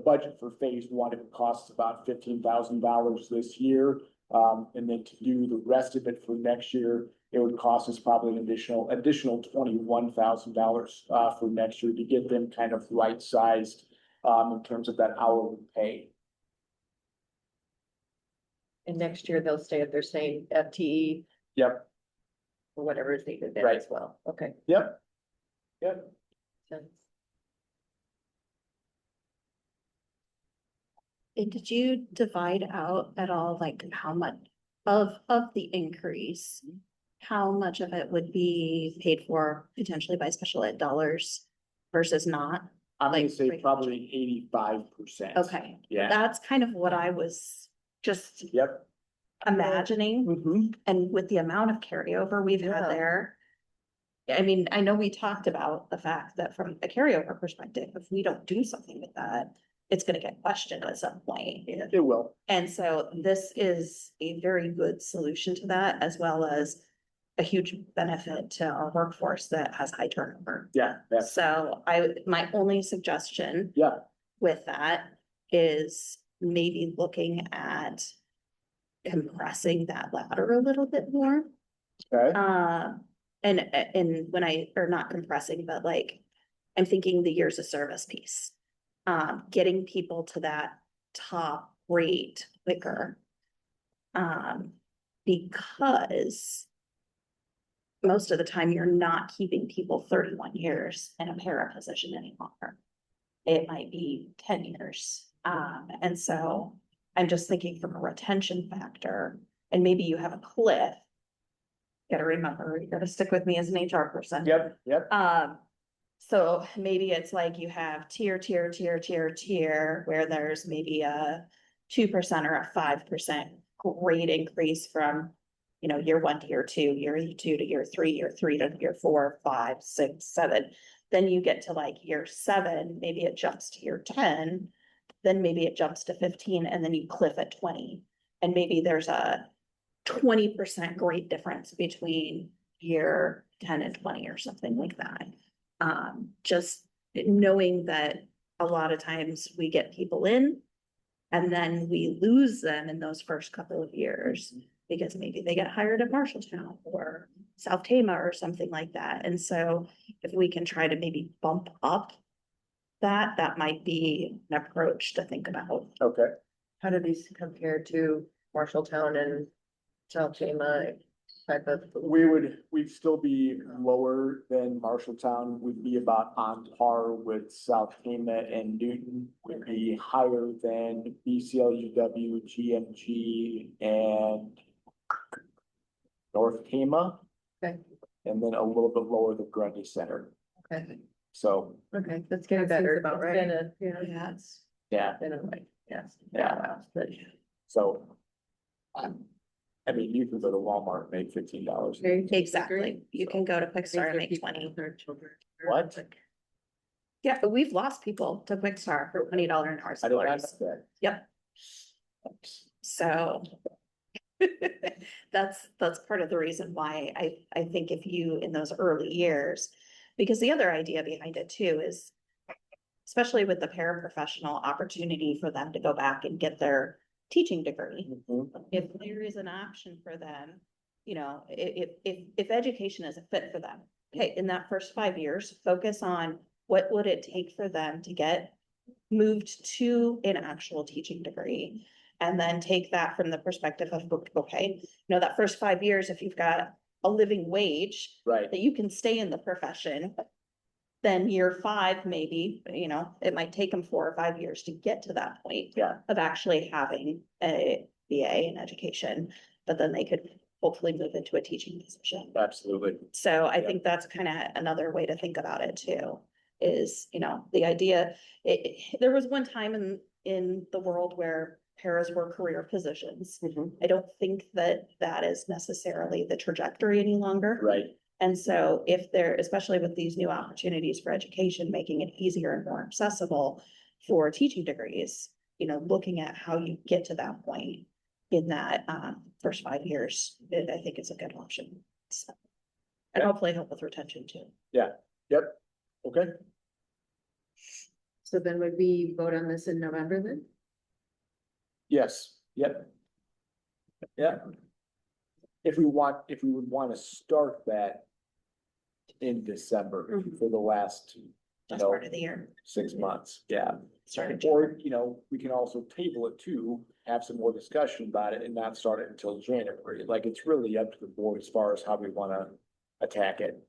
budget for phase 1, it costs about $15,000 this year. And then to do the rest of it for next year, it would cost us probably an additional $21,000 for next year to get them kind of right sized in terms of that hourly pay. And next year they'll stay at their same FTE Yep, or whatever is needed there Right. as well. Okay. yep. Sense. And did you divide out at all, like how much of the increase? How much of it would be paid for potentially by special ed dollars versus not? I'm gonna Like, say right. probably 85%. Okay, Yeah, that's kind of what I was just yep. imagining, Mhm. and with the amount of carryover we've had Yeah. there. I mean, I know we talked about the fact that from a carryover perspective, if we don't do something with that, it's gonna get questioned at some point. It will. And so this is a very good solution to that, as well as a huge benefit to our workforce that has high turnover. Yeah, that's, So my only suggestion yeah, with that is maybe looking at compressing that ladder a little bit more. okay. and when or not compressing, but like, I'm thinking the years of service piece. Getting people to that top rate quicker. Because most of the time you're not keeping people 31 years in a para position anymore. It might be 10 years. And so I'm just thinking from a retention factor, and maybe you have a cliff. Gotta remember, you gotta stick with me as an HR person. Yep, yep. So maybe it's like you have tier, where there's maybe a 2% or a 5% grade increase from, you know, year 1 to year 2, year 2 to year 3, year 3 to year 4, 5, 6, 7. Then you get to like year 7, maybe it jumps to year 10, then maybe it jumps to 15, and then you cliff at 20. And maybe there's a 20% grade difference between year 10 and 20 or something like that. Just knowing that a lot of times we get people in and then we lose them in those first couple of years because maybe they get hired at Marshalltown or South Tama or something like that. And so if we can try to maybe bump up that might be an approach to think about. Okay. How do these compare to Marshalltown and South Tama type of? We'd still be lower than Marshalltown. We'd be about on par with South Tama, and Newton would be higher than BCLUW, GMG, and North Tama. Okay. And then a little bit lower than Grundy Center. Okay, So, okay, that's getting That seems better. about It's right. been a, Yeah, it's yeah, been a way, yes. Yeah. But so. I mean, you can go to Walmart and make $15. exactly. You can go to Quick Start and make 20. What? Yeah, but we've lost people to Quick Start for $20 an hour I don't have salaries. that. Yep. So. That's part of the reason why I think if you, in those early years, because the other idea behind it too is, especially with the paraprofessional opportunity for them to go back and get their teaching degree. Mhm. If there is an option for them, you know, if education is a fit for them, okay, in that first 5 years, focus on what would it take for them to get moved to an actual teaching degree. And then take that from the perspective of, okay, you know, that first 5 years, if you've got a living wage Right, that you can stay in the profession, then year 5, maybe, you know, it might take them 4 or 5 years to get to that point. Yeah. Of actually having a BA in education, but then they could hopefully move into a teaching position. absolutely. So I Yeah. think that's kind of another way to think about it too, is, you know, the idea, there was one time in the world where paras were career positions. Mhm. I don't think that is necessarily the trajectory any longer. Right, And so if there, especially with these new opportunities for education, making it easier and more accessible for teaching degrees, you know, looking at how you get to that point in that first 5 years, I think it's a good option. So, and Yeah. hopefully help with retention too. yep, okay. So then would we vote on this in November then? Yes, yep. Yeah. If we would want to start that in December Mhm. for the last, you That's know, part of the year. 6 months, yeah. Starting Or, you know, we can also table it too, have some more discussion about it and not start it until January. Like, it's really up to the board as far as how we want to attack it.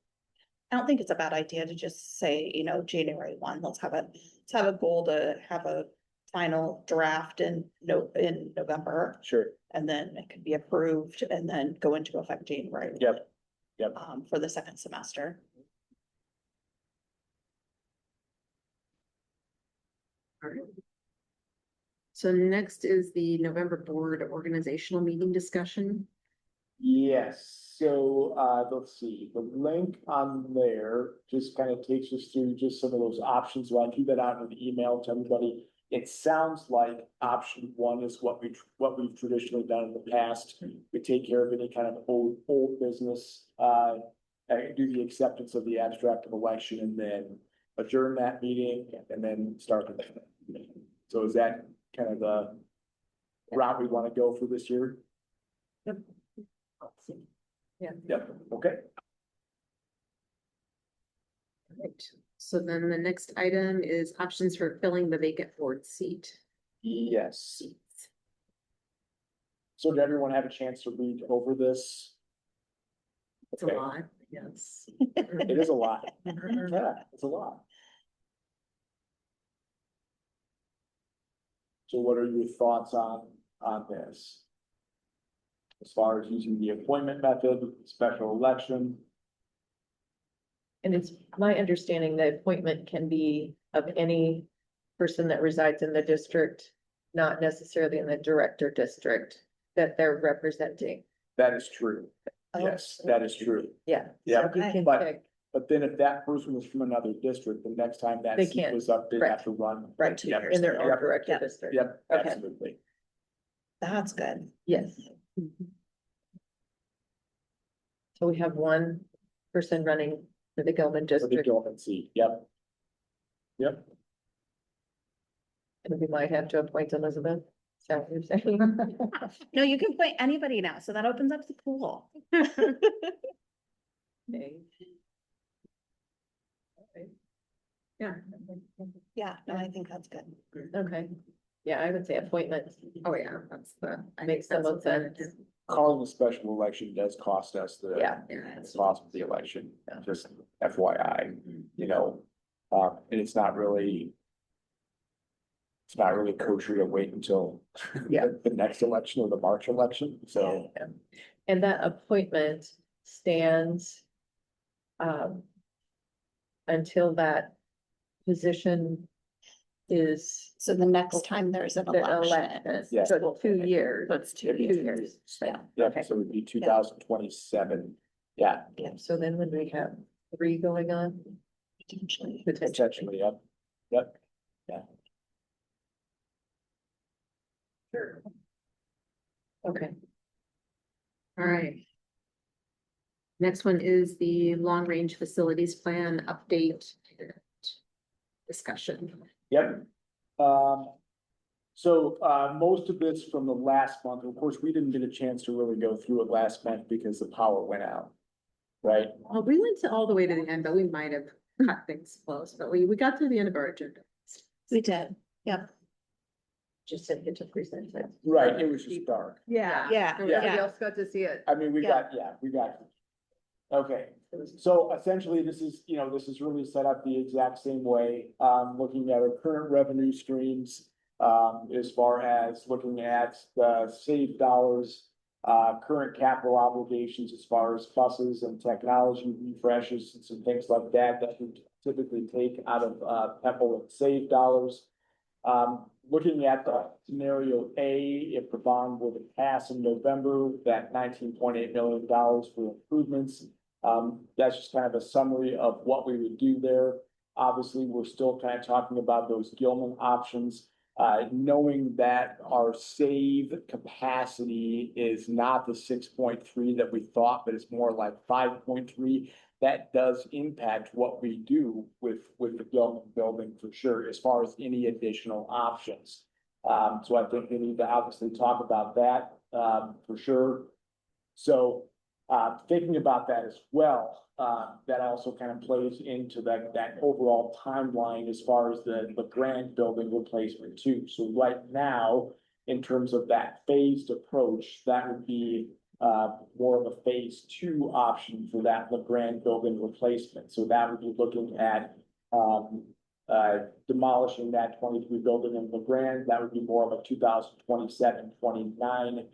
I don't think it's a bad idea to just say, you know, January 1, let's have a goal to have a final draft in November. Sure, And then it could be approved and then go into effect January. yep, For the second semester. So next is the November board organizational meeting discussion. yes, so, let's see, the link on there just kind of takes us through just some of those options. So I do that out in an email to everybody. It sounds like option 1 is what we've traditionally done in the past. We take care of any kind of old business, do the acceptance of the abstract of election and then adjourn that meeting and then start the next meeting. So is that kind of the route we want to go for this year? Yeah. Yep, okay. Right. So then the next item is options for filling the vacant board seat. Yes. So did everyone have a chance to read over this? It's a Okay. lot, yes. It is a lot. Yeah, it's a lot. So what are your thoughts on this? As far as using the appointment method, special election? And it's my understanding that appointment can be of any person that resides in the district, not necessarily in the director district that they're representing. That is true. Oh. Yes, that is true. Yeah. Yeah, So you can but- pick, But then if that person was from another district, the next time that They seat can't. was up, they'd Right. have to run. right, Yep. in their own Yep. director Yep. district. Yep, Okay. absolutely. That's good. Yes. So we have one person running for the Gilman For the district, Gilman seat, yep. Yep, and we might have to appoint Elizabeth. Is that what you're saying? No, you can play anybody now, so that opens up the pool. Okay. Yeah. Yeah, no, I think that's good. Okay, yeah, I would say appointment Oh, yeah, that's the. I think makes the that's most what that sense. is. calling a special election does cost us the. Yeah. The cost of the election, Yeah. just FYI, you know, and it's not really. It's not really kosher to wait until. Yeah. The next election or the March election, so. Yeah. And that appointment stands until that position is So the next time there's an the election. election. Yeah. So it's 2 years. That's 2 2 years. years. Yeah. Yeah, Okay. so it would be 2027, yeah, So then when we have 3 going on, Potentially. potentially. essentially, yep, yep. Sure. Okay. All right. Next one is the long-range facilities plan update and discussion. Yep. Most of this from the last month, of course, we didn't get a chance to really go through it last month because the power went out. Right? Well, we went all the way to the end, but we might have cut things close, but we got to the end of our agenda. We did, yep. Just didn't get to present it. Right, it was just dark. Yeah. Everybody else got to see it. I mean, we Yeah. got. Okay, so essentially, this is really set up the exact same way, looking at our current revenue streams. As far as looking at the saved dollars, current capital obligations as far as buses and technology refreshes and some things like that, that we typically take out of, Pepple and save dollars. Looking at the scenario A, if the bond were to pass in November, that $19.8 million for improvements. That's just kind of a summary of what we would do there. Obviously, we're still kind of talking about those Gilman options. Knowing that our save capacity is not the 6.3 that we thought, but it's more like 5.3. That does impact what we do with the Gilman building for sure, as far as any additional options. So I think we need to obviously talk about that, for sure. So, thinking about that as well, that also kind of plays into that overall timeline as far as the LeGrand building replacement too. So right now, in terms of that phased approach, that would be more of a phase 2 option for that LeGrand building replacement. So that would be looking at demolishing that 23 building in LeGrand. That would be more of a 2027, 29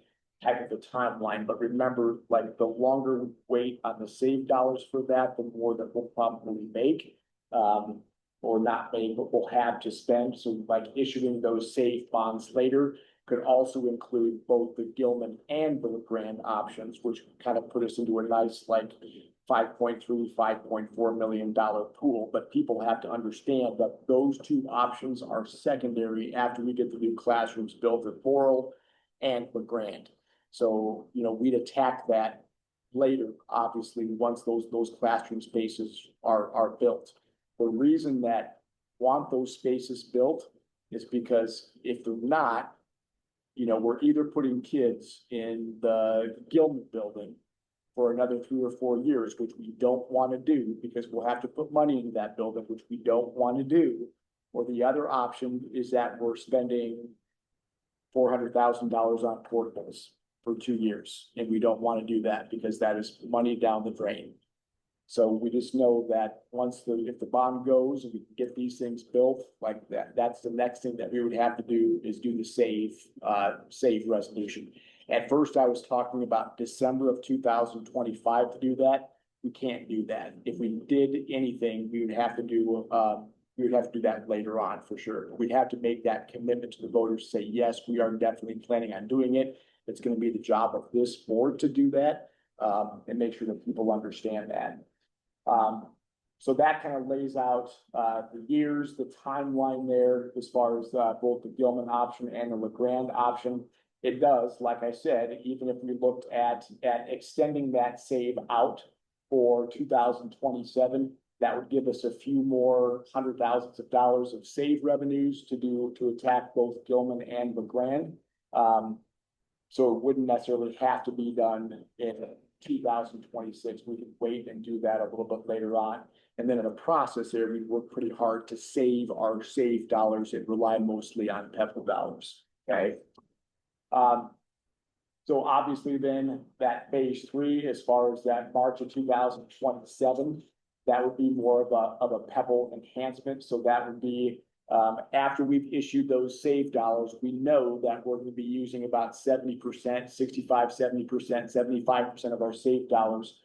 type of a timeline. But remember, like, the longer we wait on the save dollars for that, the more that we'll probably make. Or not make, but we'll have to spend. So like issuing those save bonds later could also include both the Gilman and the LeGrand options, which kind of put us into a nice like $5.3, $5.4 million pool. But people have to understand that those two options are secondary after we get the new classrooms built at Laurel and LeGrand. So, we'd attack that later, obviously, once those classroom spaces are built. The reason that want those spaces built is because if they're not, we're either putting kids in the Gilman building for another 3 or 4 years, which we don't want to do because we'll have to put money into that building, which we don't want to do. Or the other option is that we're spending $400,000 on portables for 2 years, and we don't want to do that because that is money down the drain. So we just know that if the bond goes and we can get these things built like that, that's the next thing that we would have to do is do the save resolution. At first, I was talking about December of 2025 to do that. We can't do that. If we did anything, we would have to do that later on for sure. We'd have to make that commitment to the voters, say, yes, we are definitely planning on doing it. It's gonna be the job of this board to do that, and make sure that people understand that. So that kind of lays out, the years, the timeline there as far as, both the Gilman option and the LeGrand option. It does, like I said, even if we looked at extending that save out for 2027, that would give us a few more hundred thousands of dollars of save revenues to attack both Gilman and LeGrand. So it wouldn't necessarily have to be done in 2026. We could wait and do that a little bit later on. And then in the process there, we work pretty hard to save our save dollars and rely mostly on PEPAL dollars, okay? So obviously then that phase 3, as far as that March of 2027, that would be more of a PEPAL enhancement. So that would be, after we've issued those save dollars, we know that we're going to be using about 70%, 65, 70%, 75% of our save dollars.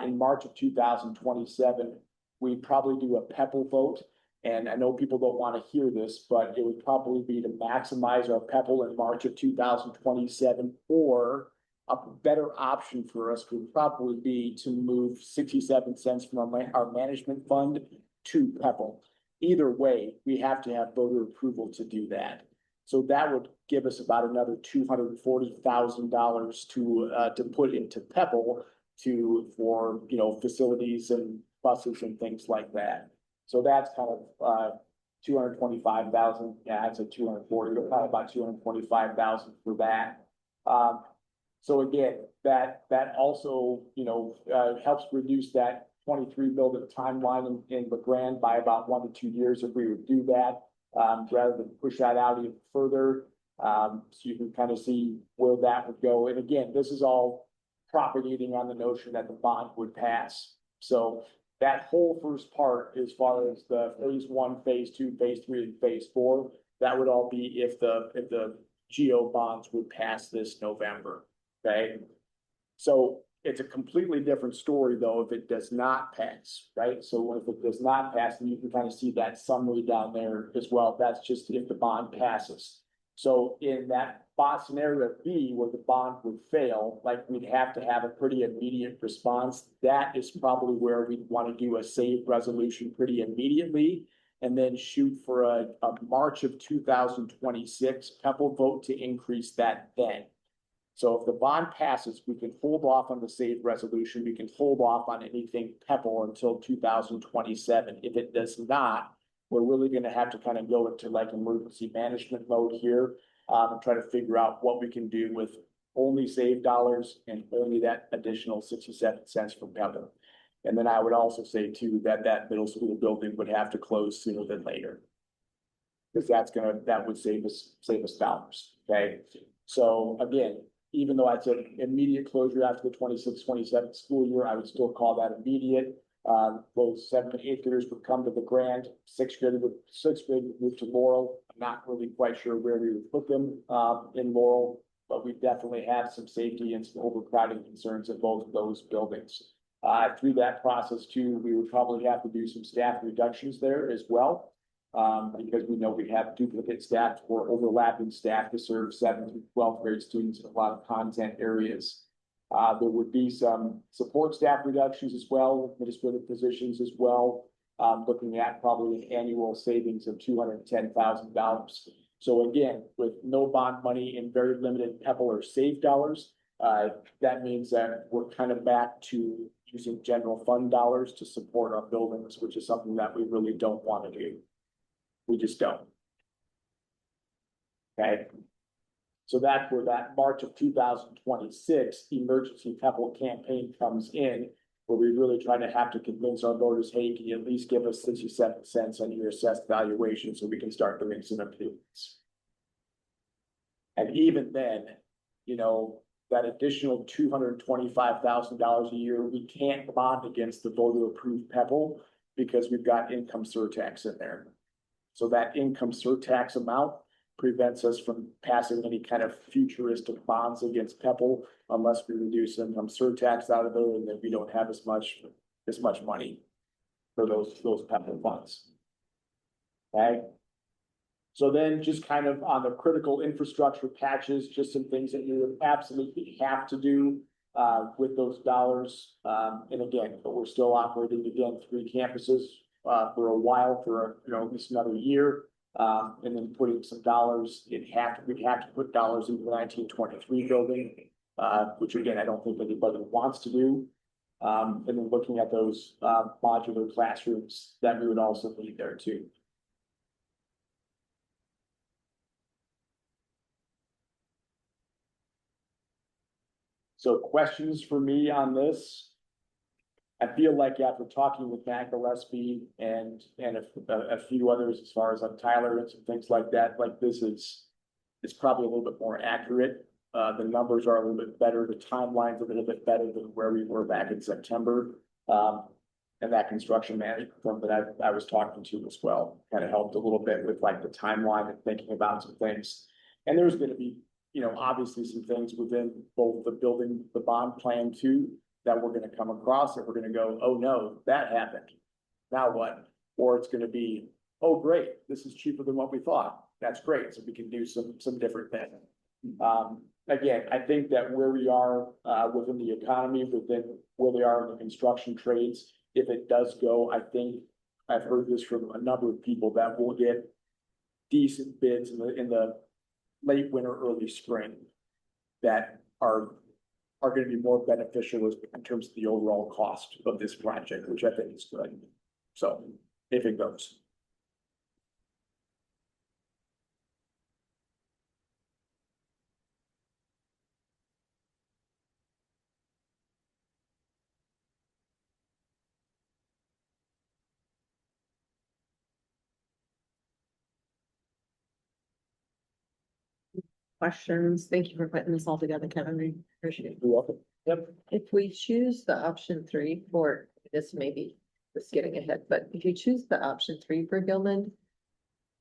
In March of 2027, we probably do a PEPAL vote. And I know people don't want to hear this, but it would probably be to maximize our PEPAL in March of 2027, or a better option for us would probably be to move 67 cents from our management fund to PEPAL. Either way, we have to have voter approval to do that. So that would give us about another $240,000 to put into PEPAL for facilities and buses and things like that. So that's kind of 225,000. Yeah, I'd say 240, but probably about 225,000 for that. So again, that also helps reduce that 23 building timeline in LeGrand by about 1 to 2 years if we would do that, rather than push that out even further. So you can kind of see where that would go. And again, this is all propagating on the notion that the bond would pass. So that whole first part, as far as the phase 1, phase 2, phase 3, and phase 4, that would all be if the GO bonds would pass this November. Okay, so it's a completely different story though if it does not pass, right? So if it does not pass, then you can kind of see that summary down there as well. That's just if the bond passes. So in that scenario B, where the bond would fail, like we'd have to have a pretty immediate response, that is probably where we'd want to do a save resolution pretty immediately, and then shoot for a March of 2026 PEPAL vote to increase that then. So if the bond passes, we can hold off on the save resolution. We can hold off on anything PEPAL until 2027. If it does not, we're really going to have to kind of go into like emergency management mode here, and try to figure out what we can do with only save dollars and only that additional 67 cents from PEPAL. And then I would also say too, that middle school building would have to close sooner than later. Because that would save us dollars, okay? So again, even though I'd say immediate closure after the 26-27 school year, I would still call that immediate. Both 7th and 8th graders would come to the Grand. 6th grade would move to Laurel. I'm not really quite sure where we would put them in Laurel, but we definitely have some safety and some overcrowding concerns in both of those buildings. Through that process too, we would probably have to do some staff reductions there as well, because we know we have duplicate staff or overlapping staff to serve 7th through 12th grade students in a lot of content areas. There would be some support staff reductions as well, administrative positions as well, looking at probably an annual savings of $210,000. So again, with no bond money and very limited PEPAL or save dollars, that means that we're kind of back to using general fund dollars to support our buildings, which is something that we really don't want to do. We just don't. Okay. So that's where that March of 2026 emergency Pebble campaign comes in, where we really try to have to convince our voters, hey, can you at least give us 67 cents on your assessed valuation so we can start doing some improvements? And even then, you know, that additional $225,000 a year, we can't bond against the voter approved Pebble because we've got income surtax in there. So that income surtax amount prevents us from passing any kind of futuristic bonds against Pebble unless we reduce income surtax out of there, and then we don't have as much money for those Pebble funds. Okay? So then just kind of on the critical infrastructure patches, just some things that you would absolutely have to do with those dollars. And again, but we're still operating again 3 campuses for a while, for at least another year. And then putting some dollars, we'd have to put dollars into the 1923 building, which again, I don't think anybody wants to do. And then looking at those modular classrooms that we would also need there too. So questions for me on this? I feel like after talking with Matt Gillespie and a few others, as far as Tyler and some things like that, like this is, it's probably a little bit more accurate. The numbers are a little bit better, the timeline's a little bit better than where we were back in September. And that construction management firm that I was talking to as well, kind of helped a little bit with like the timeline and thinking about some things. And there's gonna be, obviously some things within both the building, the bond plan too, that we're gonna come across that we're gonna go, oh no, that happened. Now what? Or it's gonna be, oh great, this is cheaper than what we thought. That's great. So we can do some different things. Again, I think that where we are within the economy, within where they are in the construction trades, if it does go, I think I've heard this from a number of people that will get decent bids in the late winter, early spring that are going to be more beneficial in terms of the overall cost of this project, which I think is good. So if it goes. Questions? Thank you for putting this all together, Kevin. We appreciate it. You're welcome. Yep. If we choose the option 3 for, this may be just getting ahead, but if you choose the option 3 for Gilman.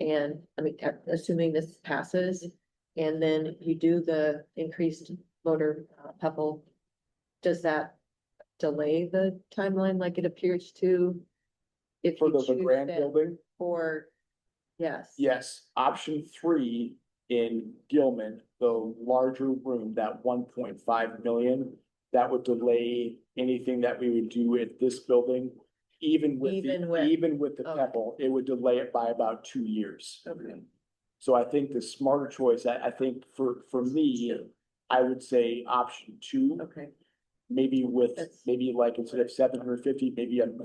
And I mean, assuming this passes, and then you do the increased motor Pebble, does that delay the timeline like it appears to? If For you the choose grand that building, for, yes. yes, option 3 in Gilman, the larger room, that 1.5 million, that would delay anything that we would do at this building. Even with the okay. Pebble, it would delay it by about 2 years. Okay. So I think the smarter choice, I think for me, I would say option 2, Okay, maybe That's- maybe like instead of 750, maybe I'd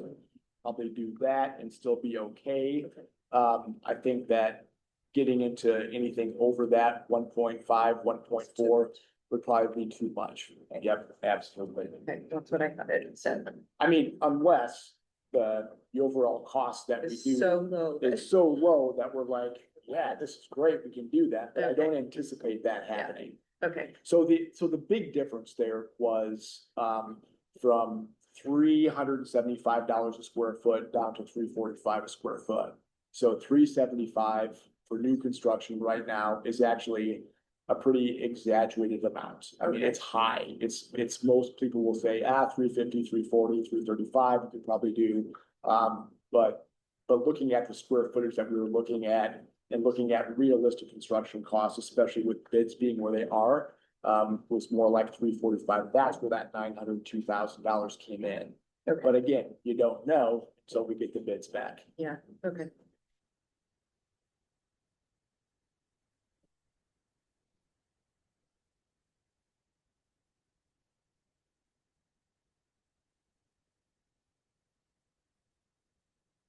probably do that and still be okay. I think that getting into anything over that 1.5, 1.4 would probably be too much. Yep, absolutely. okay, that's what I thought it said. I mean, unless the overall cost that we It's do so low. that- is so low that we're like, yeah, this is great, we can do that, but I don't Okay. anticipate that happening. Okay, So the big difference there was, from $375 a square foot down to $345 a square foot. So $375 for new construction right now is actually a pretty exaggerated amount. I mean, Okay. it's high. It's most people will say, 350, 340, 335, you could probably do. But looking at the square footage that we were looking at and looking at realistic construction costs, especially with bids being where they are, was more like 345. That's where that $902,000 came in. Okay. But again, you don't know until we get the bids back. yeah, okay.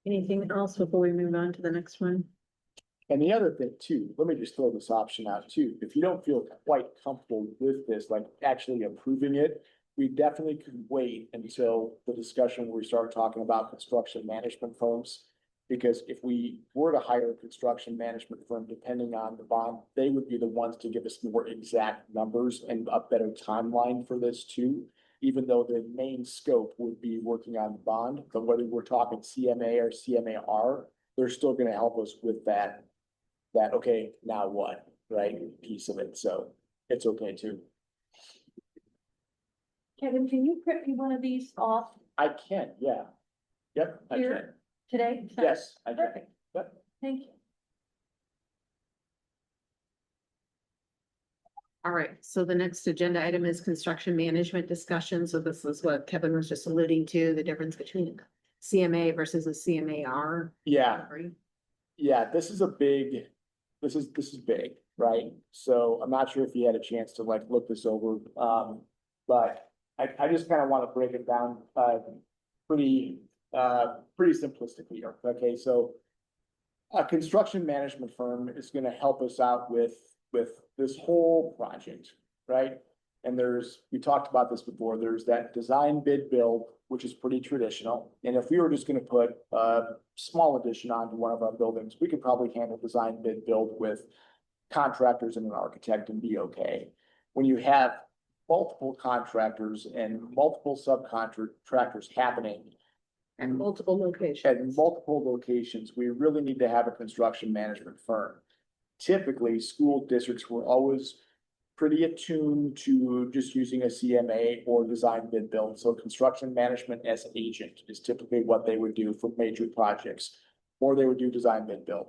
Anything else before we move on to the next one? And the other thing too, let me just throw this option out too. If you don't feel quite comfortable with this, like actually approving it, we definitely could wait until the discussion where we start talking about construction management firms. Because if we were to hire a construction management firm, depending on the bond, they would be the ones to give us more exact numbers and a better timeline for this too. Even though the main scope would be working on the bond, but whether we're talking CMA or CMAR, they're still gonna help us with that, okay, now what, right, piece of it, so it's okay too. Kevin, can you print me one of these off I can, yeah. Yep, I can, here today? yes, I can. Perfect. Yep. Thank you. All right, so the next agenda item is construction management discussion. So this is what Kevin was just alluding to, the difference between CMA versus a CMAR. Yeah, yeah, this is big, right? So I'm not sure if you had a chance to like look this over, but I just kind of want to break it down, pretty simplistically here, okay? So a construction management firm is gonna help us out with this whole project, right? And we talked about this before, there's that design bid build, which is pretty traditional. And if we were just gonna put a small addition onto one of our buildings, we could probably handle design bid build with contractors and an architect and be okay. When you have multiple contractors and multiple subcontractors happening, And multiple at locations. multiple locations, we really need to have a construction management firm. Typically, school districts were always pretty attuned to just using a CMA or design bid build. So construction management as agent is typically what they would do for major projects, or they would do design bid build.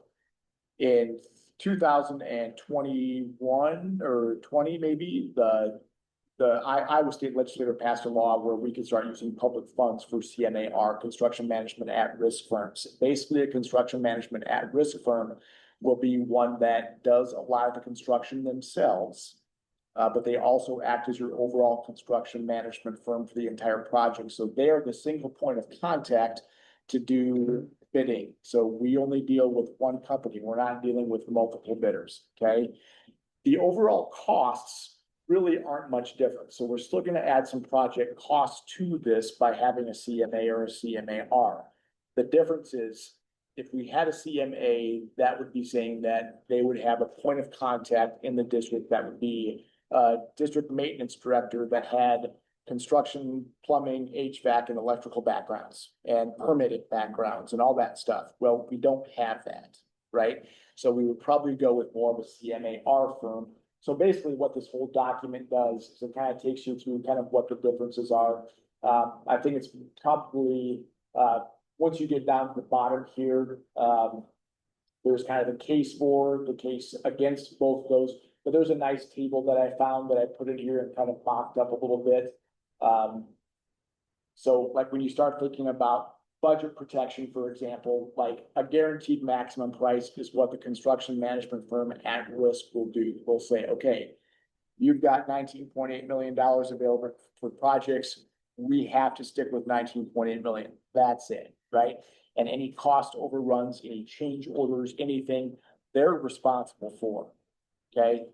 In 2021 or 20 maybe, the Iowa State Legislature passed a law where we could start using public funds for CMAR, construction management at-risk firms. Basically, a construction management at-risk firm will be one that does a lot of the construction themselves. But they also act as your overall construction management firm for the entire project. So they are the single point of contact to do bidding. So we only deal with one company. We're not dealing with multiple bidders, okay? The overall costs really aren't much different. So we're still gonna add some project costs to this by having a CMA or a CMAR. The difference is, if we had a CMA, that would be saying that they would have a point of contact in the district that would be a district maintenance director that had construction, plumbing, HVAC, and electrical backgrounds and permitted backgrounds and all that stuff. Well, we don't have that, right? So we would probably go with more of a CMAR firm. So basically what this whole document does is it kind of takes you through kind of what the differences are. I think it's probably, once you get down to the bottom here, there's kind of the case for, the case against both of those. But there's a nice table that I found that I put in here and kind of mocked up a little bit. So like when you start thinking about budget protection, for example, like a guaranteed maximum price is what the construction management firm at risk will do. We'll say, okay, you've got $19.8 million available for projects. We have to stick with 19.8 million. That's it, right? And any cost overruns, any change orders, anything, they're responsible for, okay?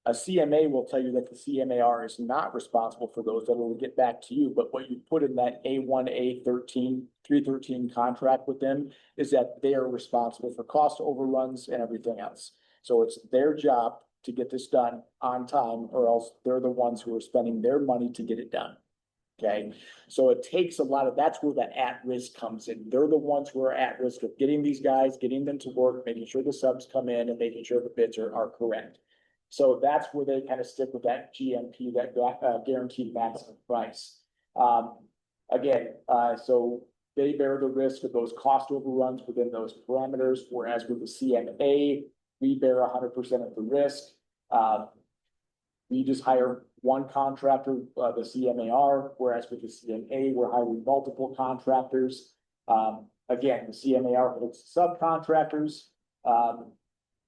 A CMA will tell you that the CMAR is not responsible for those, that will get back to you, but what you put in that A1, A13, 313 contract with them is that they are responsible for cost overruns and everything else. So it's their job to get this done on time, or else they're the ones who are spending their money to get it done. Okay, so it takes a lot of, that's where the at-risk comes in. They're the ones who are at risk of getting these guys, getting them to work, making sure the subs come in and making sure the bids are correct. So that's where they kind of stick with that GMP, that guaranteed maximum price. Again, so they bear the risk of those cost overruns within those parameters, whereas with the CMA, we bear 100% of the risk. We just hire one contractor, the CMAR, whereas with the CMA, we're hiring multiple contractors. Again, the CMAR holds subcontractors.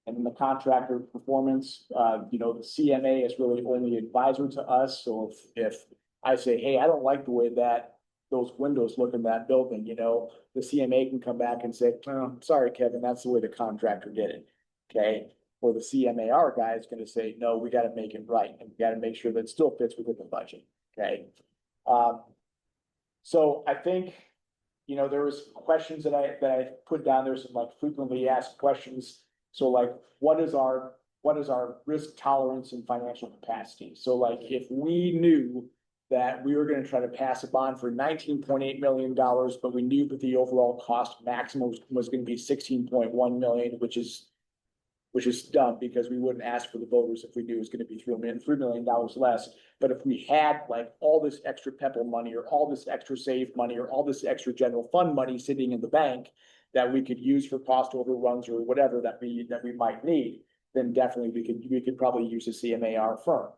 And then the contractor performance, the CMA is really only advisor to us. So if I say, hey, I don't like the way that those windows look in that building, the CMA can come back and say, oh, sorry, Kevin, that's the way the contractor did it. okay? Or the CMAR guy is gonna say, no, we gotta make it right, and we gotta make sure that it still fits within the budget, okay? So I think, you know, there was questions that I put down, there's some like frequently asked questions. So like, what is our risk tolerance and financial capacity? So like, if we knew that we were gonna try to pass a bond for $19.8 million, but we knew that the overall cost maximum was gonna be $16.1 million, which is dumb, because we wouldn't ask for the voters if we knew it was gonna be $3 million less. But if we had like all this extra PEPAL money, or all this extra SAVE money, or all this extra general fund money sitting in the bank that we could use for cost overruns or whatever that we might need, then definitely we could probably use a CMAR firm.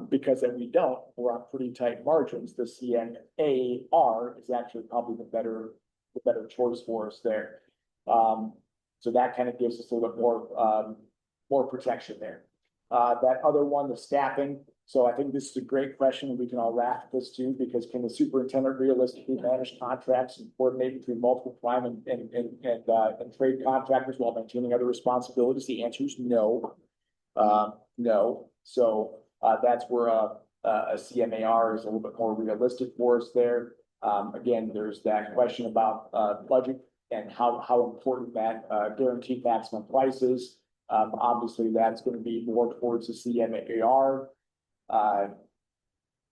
Because if we don't, we're on pretty tight margins. The CMAR is actually probably the better choice for us there. So that kind of gives us a little bit more protection there. That other one, the staffing. So I think this is a great question, and we can all laugh at this too, because can the superintendent realistically manage contracts and coordinate between multiple prime and trade contractors while maintaining other responsibilities? The answer is no. No. So that's where a CMAR is a little bit more realistic for us there. Again, there's that question about budget and how important that guaranteed maximum price is. Obviously, that's going to be more towards the CMAR.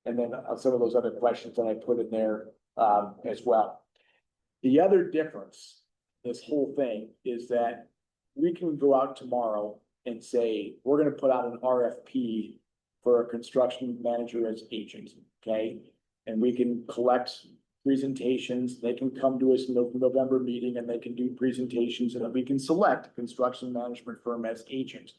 And then some of those other questions that I put in there as well. The other difference, this whole thing, is that we can go out tomorrow and say, we're going to put out an RFP for a construction manager as agent, okay? And we can collect presentations. They can come to us in the November meeting and they can do presentations, and then we can select a construction management firm as agent.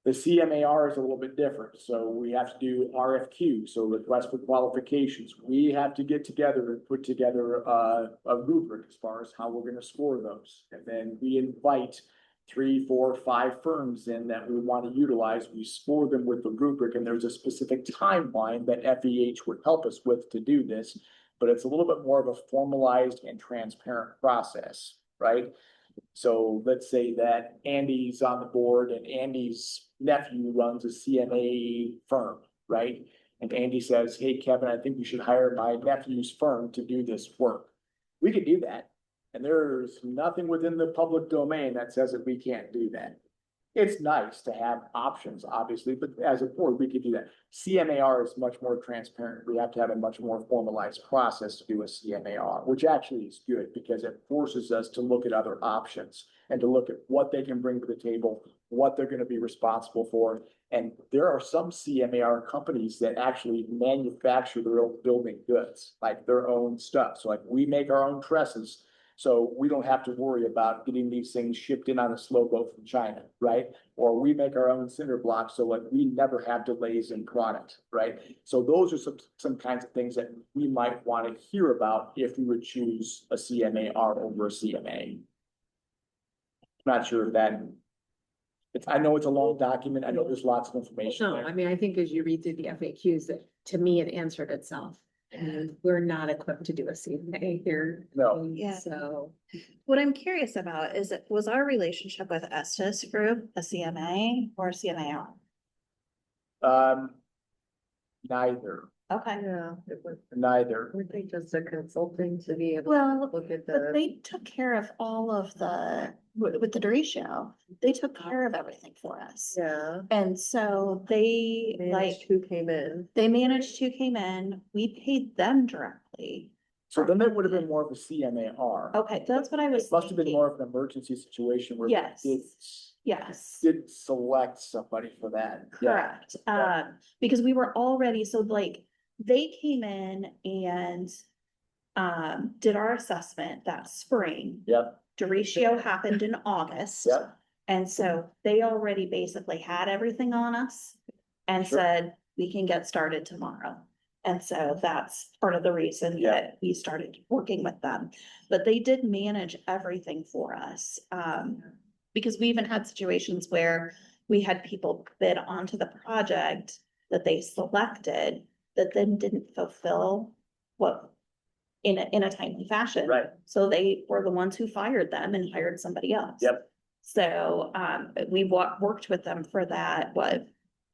The CMAR is a little bit different. So we have to do RFQ, so request for qualifications. We have to get together and put together a rubric as far as how we're going to score those. And then we invite 3, 4, 5 firms in that we want to utilize. We score them with the rubric, and there's a specific timeline that FEH would help us with to do this. But it's a little bit more of a formalized and transparent process, right? So let's say that Andy's on the board and Andy's nephew runs a CMA firm, right? And Andy says, hey, Kevin, I think we should hire my nephew's firm to do this work. We could do that. And there's nothing within the public domain that says that we can't do that. It's nice to have options, obviously, but as a board, we could do that. CMAR is much more transparent. We have to have a much more formalized process to do a CMAR, which actually is good because it forces us to look at other options and to look at what they can bring to the table, what they're going to be responsible for. And there are some CMAR companies that actually manufacture their own building goods, like their own stuff. So like we make our own trusses. So we don't have to worry about getting these things shipped in on a slow boat from China, right? Or we make our own cinder blocks, so like we never have delays in product, right? So those are some kinds of things that we might want to hear about if we would choose a CMAR over a CMA. Not sure if that, I know it's a long document. I know there's lots of information No, there. I mean, I think as you read through the FAQs, that to me, it answered itself. And we're not equipped to do a CMA here. No. Yeah. So, What I'm curious about is, was our relationship with Estes Group a CMA or a CMAR? Neither, Okay, Yeah, it was, neither. weren't they just a consulting to be able to well, look at but the, they took care of all of the, with the derecho, they took care of everything for us. yeah, And so they managed who came in. they managed who came in, we paid them directly. So then that would have been more of a CMAR. Okay, that's what I was It must have been thinking. more of an emergency situation where Yes. they Yes, did select somebody for that. Yeah. correct. Yeah. Because we were already, so like, they came in and did our assessment that spring. Yep, Derecho happened in August. yep, And so they already basically had everything on us and Sure. said, we can get started tomorrow. And so that's part of the reason Yeah. that we started working with them. But they did manage everything for us. Because we even had situations where we had people bid onto the project that they selected that then didn't fulfill what in a timely fashion. right, So they were the ones who fired them and hired somebody else. yep. So, we worked with them for that,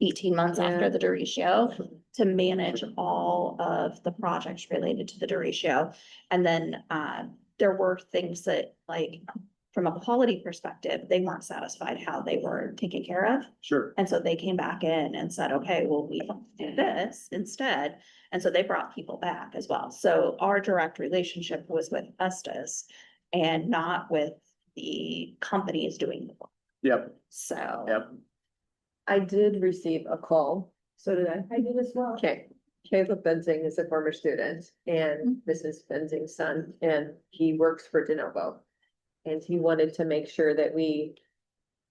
18 months after the derecho to manage all of the projects related to the derecho. And then, there were things that, like, from a quality perspective, they weren't satisfied how they were taken care of. Sure. And so they came back in and said, okay, well, we do this instead. And so they brought people back as well. So our direct relationship was with Estes and not with the companies doing the work. Yep, So. yep. I did receive a call. So did I. I did as well. Okay, Caleb Benzing is a former student and Mrs. Benzing's son, and he works for De Novo. And he wanted to make sure that we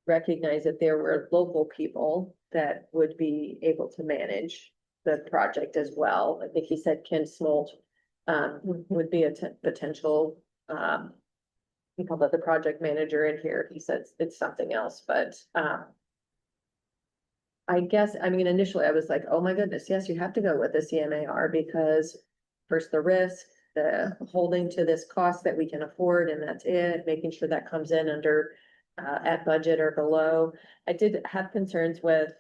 recognize that there were local people that would be able to manage the project as well. I think he said Ken Smolt would be a potential, we call that the project manager in here. He said it's something else, but I guess, I mean, initially I was like, oh my goodness, yes, you have to go with the CMAR because first the risk, the holding to this cost that we can afford and that's it, making sure that comes in under at budget or below. I did have concerns with,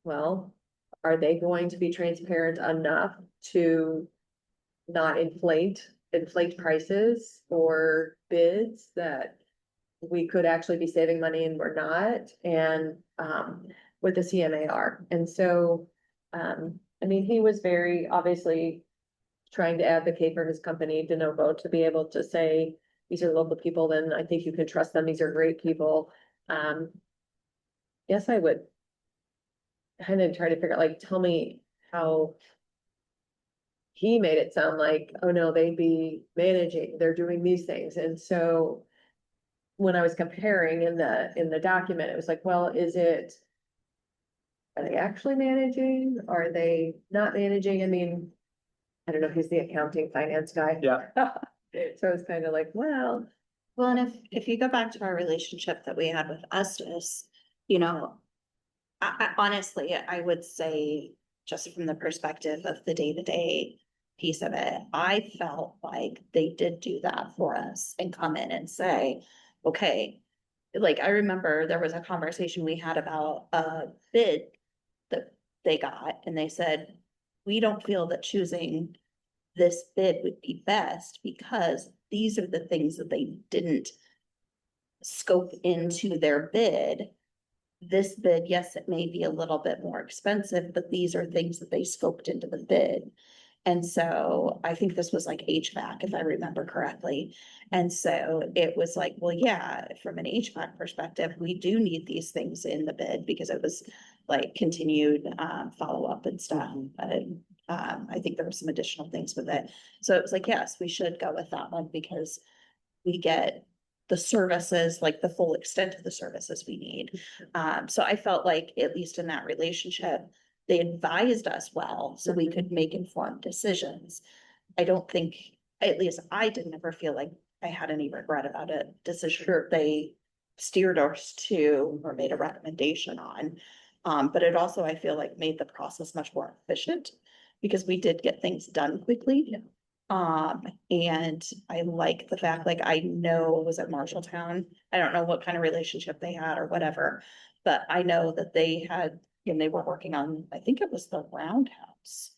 well, are they going to be transparent enough to not inflate prices or bids that we could actually be saving money and we're not, and with the CMAR. And so, I mean, he was very obviously trying to advocate for his company, De Novo, to be able to say, these are local people, then I think you can trust them. These are great people. Yes, I would kind of try to figure out, like, tell me how he made it sound like, oh no, they'd be managing, they're doing these things. And so when I was comparing in the document, it was like, well, are they actually managing? Are they not managing? I mean, I don't know, he's the accounting finance guy. Yeah. So it's kind of like, well, Well, and if you go back to our relationship that we had with Estes, you know, I honestly, I would say, just from the perspective of the day-to-day piece of it, I felt like they did do that for us and come in and say, okay, like, I remember there was a conversation we had about a bid that they got, and they said, we don't feel that choosing this bid would be best because these are the things that they didn't scope into their bid. This bid, yes, it may be a little bit more expensive, but these are things that they scoped into the bid. And so I think this was like HVAC, if I remember correctly. And so it was like, well, yeah, from an HVAC perspective, we do need these things in the bid because it was like continued follow-up and stuff. I think there were some additional things with it. So it was like, yes, we should go with that one because we get the services, like the full extent of the services we need. So I felt like, at least in that relationship, they advised us well, so we could make informed decisions. I don't think, at least I didn't ever feel like I had any regret about a decision they steered us to or made a recommendation on. But it also, I feel like, made the process much more efficient because we did get things done quickly. And I like the fact, like, I know it was at Marshalltown. I don't know what kind of relationship they had or whatever, but I know that they had, and they were working on, I think it was the roundhouse.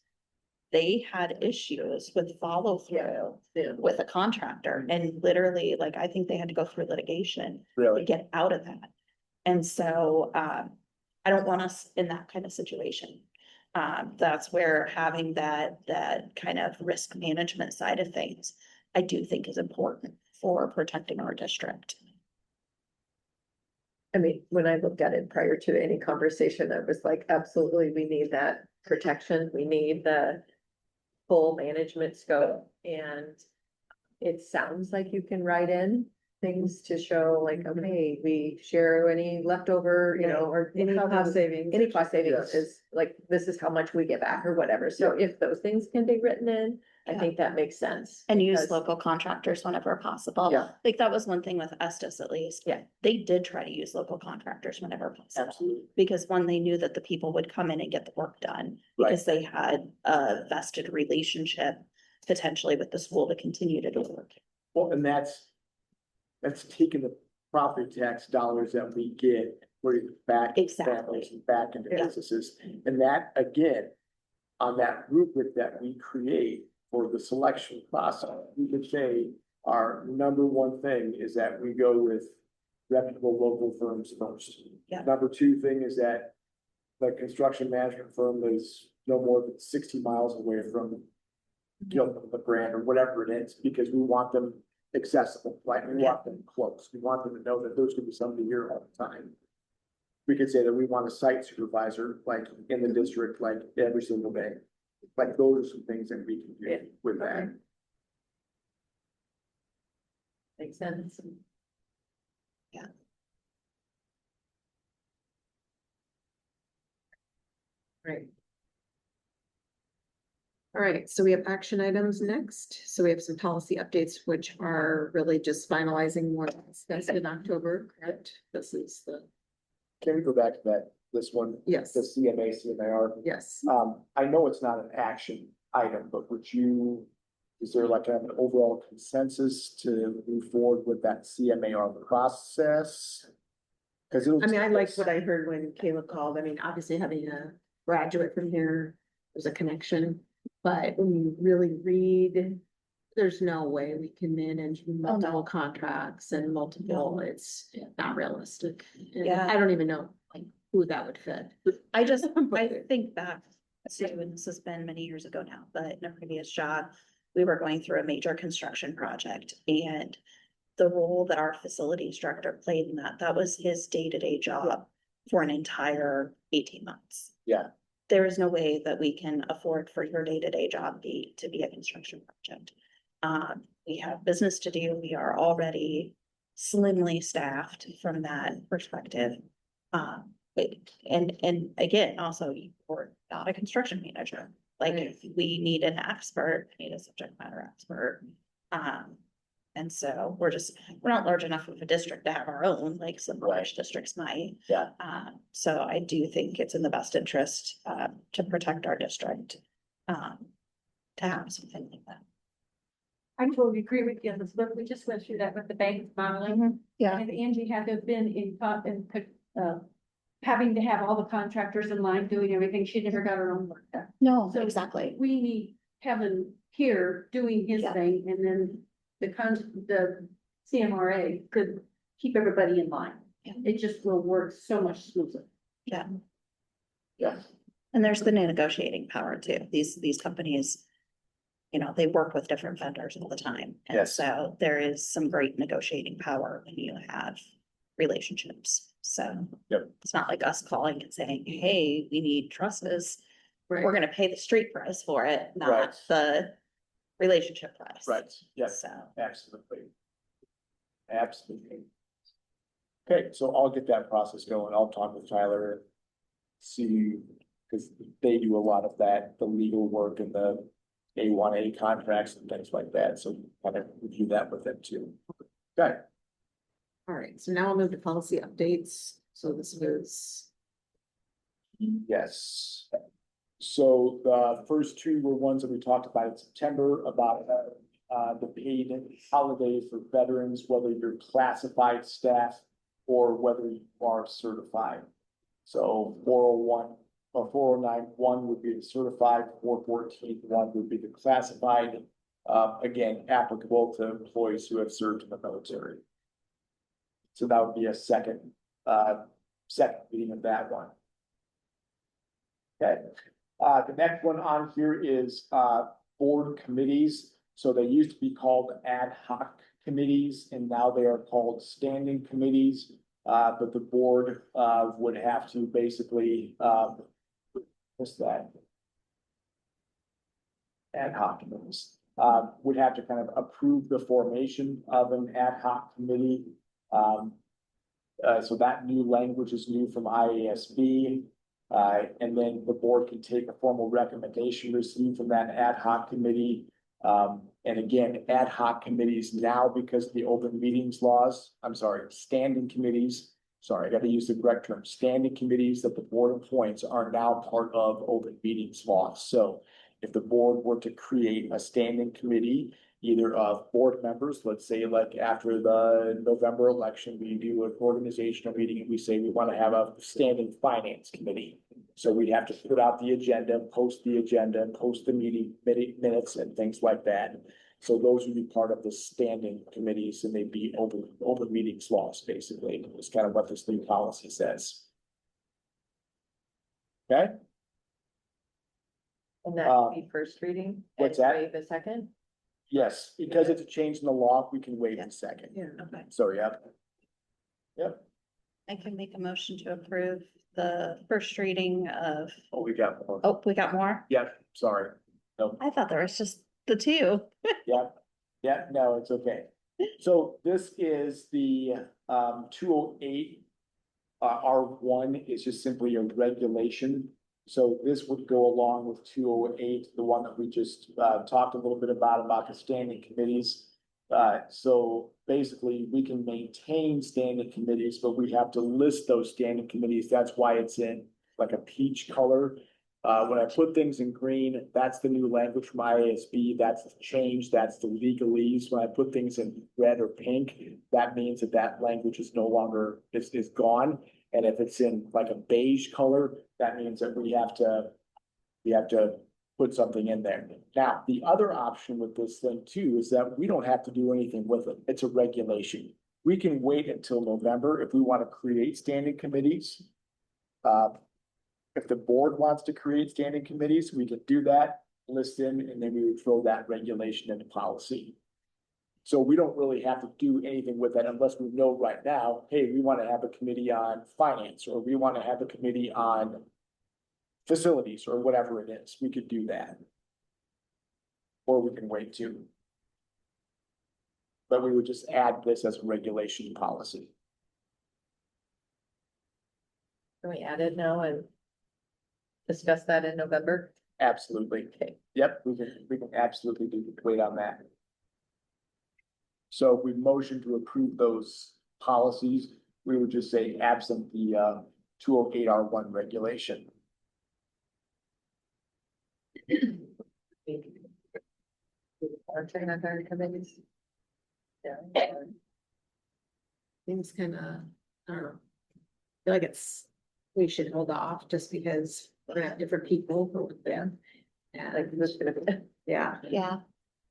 They had issues with follow through with a contractor and literally, like, I think they had to go through litigation to Really? get out of that. And so, I don't want us in that kind of situation. That's where having that kind of risk management side of things, I do think is important for protecting our district. I mean, when I looked at it prior to any conversation, I was like, absolutely, we need that protection. We need the full management scope. And it sounds like you can write in things to show like, okay, we share any leftover, you know, or any cost savings. Any cost savings Yes. is like, this is how much we get back or whatever. So if those things can be written in, I think that makes sense. And use because- local contractors whenever possible. Yeah. Like, that was one thing with Estes, at least. Yeah. They did try to use local contractors whenever possible. Absolutely. Because one, they knew that the people would come in and get the work done. Right. Because they had a vested relationship potentially with the school to continue to do work. Well, and that's taken property tax dollars that we get, we're back. into families and back into Yeah. businesses. And that, again, on that rubric that we create for the selection process, we could say our number one thing is that we go with reputable local firms first. Yeah. Number two thing is that the construction management firm is no more than 60 miles away from Gilpin, the brand, or whatever it is, because we want them accessible, like we want them close. We want them to know that there's gonna be somebody here all the time. We could say that we want a site supervisor, like in the district, like every single day. Like those are some things that we can Yeah. do with that. Makes sense. Right. All right, so we have action items next. So we have some policy updates, which are really just finalizing what was discussed in October, correct? This is the, Can we go back to that, this one, yes, the CMA, CMAR? yes. I know it's not an action item, but is there like an overall consensus to move forward with that CMAR process? Cause I mean, I liked what I heard when Caleb called. I mean, obviously having a graduate from here, there's a connection. But when you really read, there's no way we can manage multiple contracts and multiple, it's not realistic. And Yeah. I don't even know like who that would fit. I think back, so, and this has been many years ago now, but in a previous job, we were going through a major construction project and the role that our facilities director played in that was his day-to-day job for an entire 18 months. Yeah. There is no way that we can afford for your day-to-day job to be a construction project. We have business to do. We are already slimly staffed from that perspective. And again, also, we're not a construction manager. Like, Right. we need an expert, we need a subject matter expert. And so we're not large enough of a district to have our own, like some large districts might. Yeah. So I do think it's in the best interest, to protect our district, to have something like that. I totally agree with you, Elizabeth. We just went through that with the bank modeling. Yeah. And Angie had to have been having to have all the contractors in line doing everything. She never got her own work done. No, So exactly. We need Kevin here doing his Yeah. thing, and then the CMRA could keep everybody in line. Yeah. It just will work so much smoother. Yeah. Yeah. And there's the negotiating power too. These companies, they work with different vendors all the time. And Yes. so there is some great negotiating power when you have relationships. So Yep. it's not like us calling and saying, hey, we need trusses. We're gonna pay the street price for it, Right. not the relationship price. Right, yes, So, absolutely. Absolutely. Okay, so I'll get that process going. I'll talk with Tyler and see, because they do a lot of that, the legal work and the A1A contracts and things like that, so kind of review that with them too. Okay, All right, so now I'll move to policy updates. So this was, yes. So the first two were ones that we talked about in September about the paid holidays for veterans, whether you're classified staff or whether you are certified. So 401 or 409-1 would be the certified, 414-1 would be the classified. Again, applicable to employees who have served in the military. So that would be a second reading of that one. Okay, the next one on here is board committees. So they used to be called ad hoc committees and now they are called standing committees. But the board would have to basically what's that? Ad hoc committees would have to kind of approve the formation of an ad hoc committee. So that new language is new from IASB. And then the board can take a formal recommendation received from that ad hoc committee. And again, ad hoc committees now, because of the open meetings laws, standing committees. Sorry, I got to use the correct term. Standing committees that the board appoints are now part of open meetings laws. So if the board were to create a standing committee, either of board members, let's say like after the November election, we do an organizational meeting and we say we want to have a standing finance committee. So we'd have to put out the agenda, post the meeting minutes and things like that. So those would be part of the standing committees and they'd be open meetings laws, basically. It's kind of what this new policy says. Okay, And that would be first reading? what's and that? waive a second? Yes, because it's a change in the law, we can wait a second. Yeah, okay. So, yeah. Yep, I can make a motion to approve the first reading of, oh, we got more. oh, we got more? Yep, sorry. No, I thought there was just the two. yeah, no, it's okay. So this is the 208. R1 is just simply a regulation. So this would go along with 208, the one that we just talked a little bit about the standing committees. So basically, we can maintain standing committees, but we have to list those standing committees. That's why it's in like a peach color. When I put things in green, that's the new language from IASB, that's the change, that's the legalese. When I put things in red or pink, that means that that language is no longer, is gone. And if it's in like a beige color, that means that we have to put something in there. Now, the other option with this thing too, is that we don't have to do anything with it. It's a regulation. We can wait until November if we want to create standing committees. If the board wants to create standing committees, we can do that, list them, and then we would throw that regulation into policy. So we don't really have to do anything with that unless we know right now, hey, we want to have a committee on finance, or we want to have a committee on facilities, or whatever it is, we could do that. Or we can wait too. But we would just add this as a regulation policy. Can we add it now and discuss that in November? Absolutely. Okay. Yep, we can absolutely wait on that. So if we motion to approve those policies, we would just say absent the 208R1 regulation. Our technical committees? Yeah. Things kind of, I don't know. Feel like we should hold off just because we're gonna have different people who with them. Like And, this is gonna be. yeah, Yeah,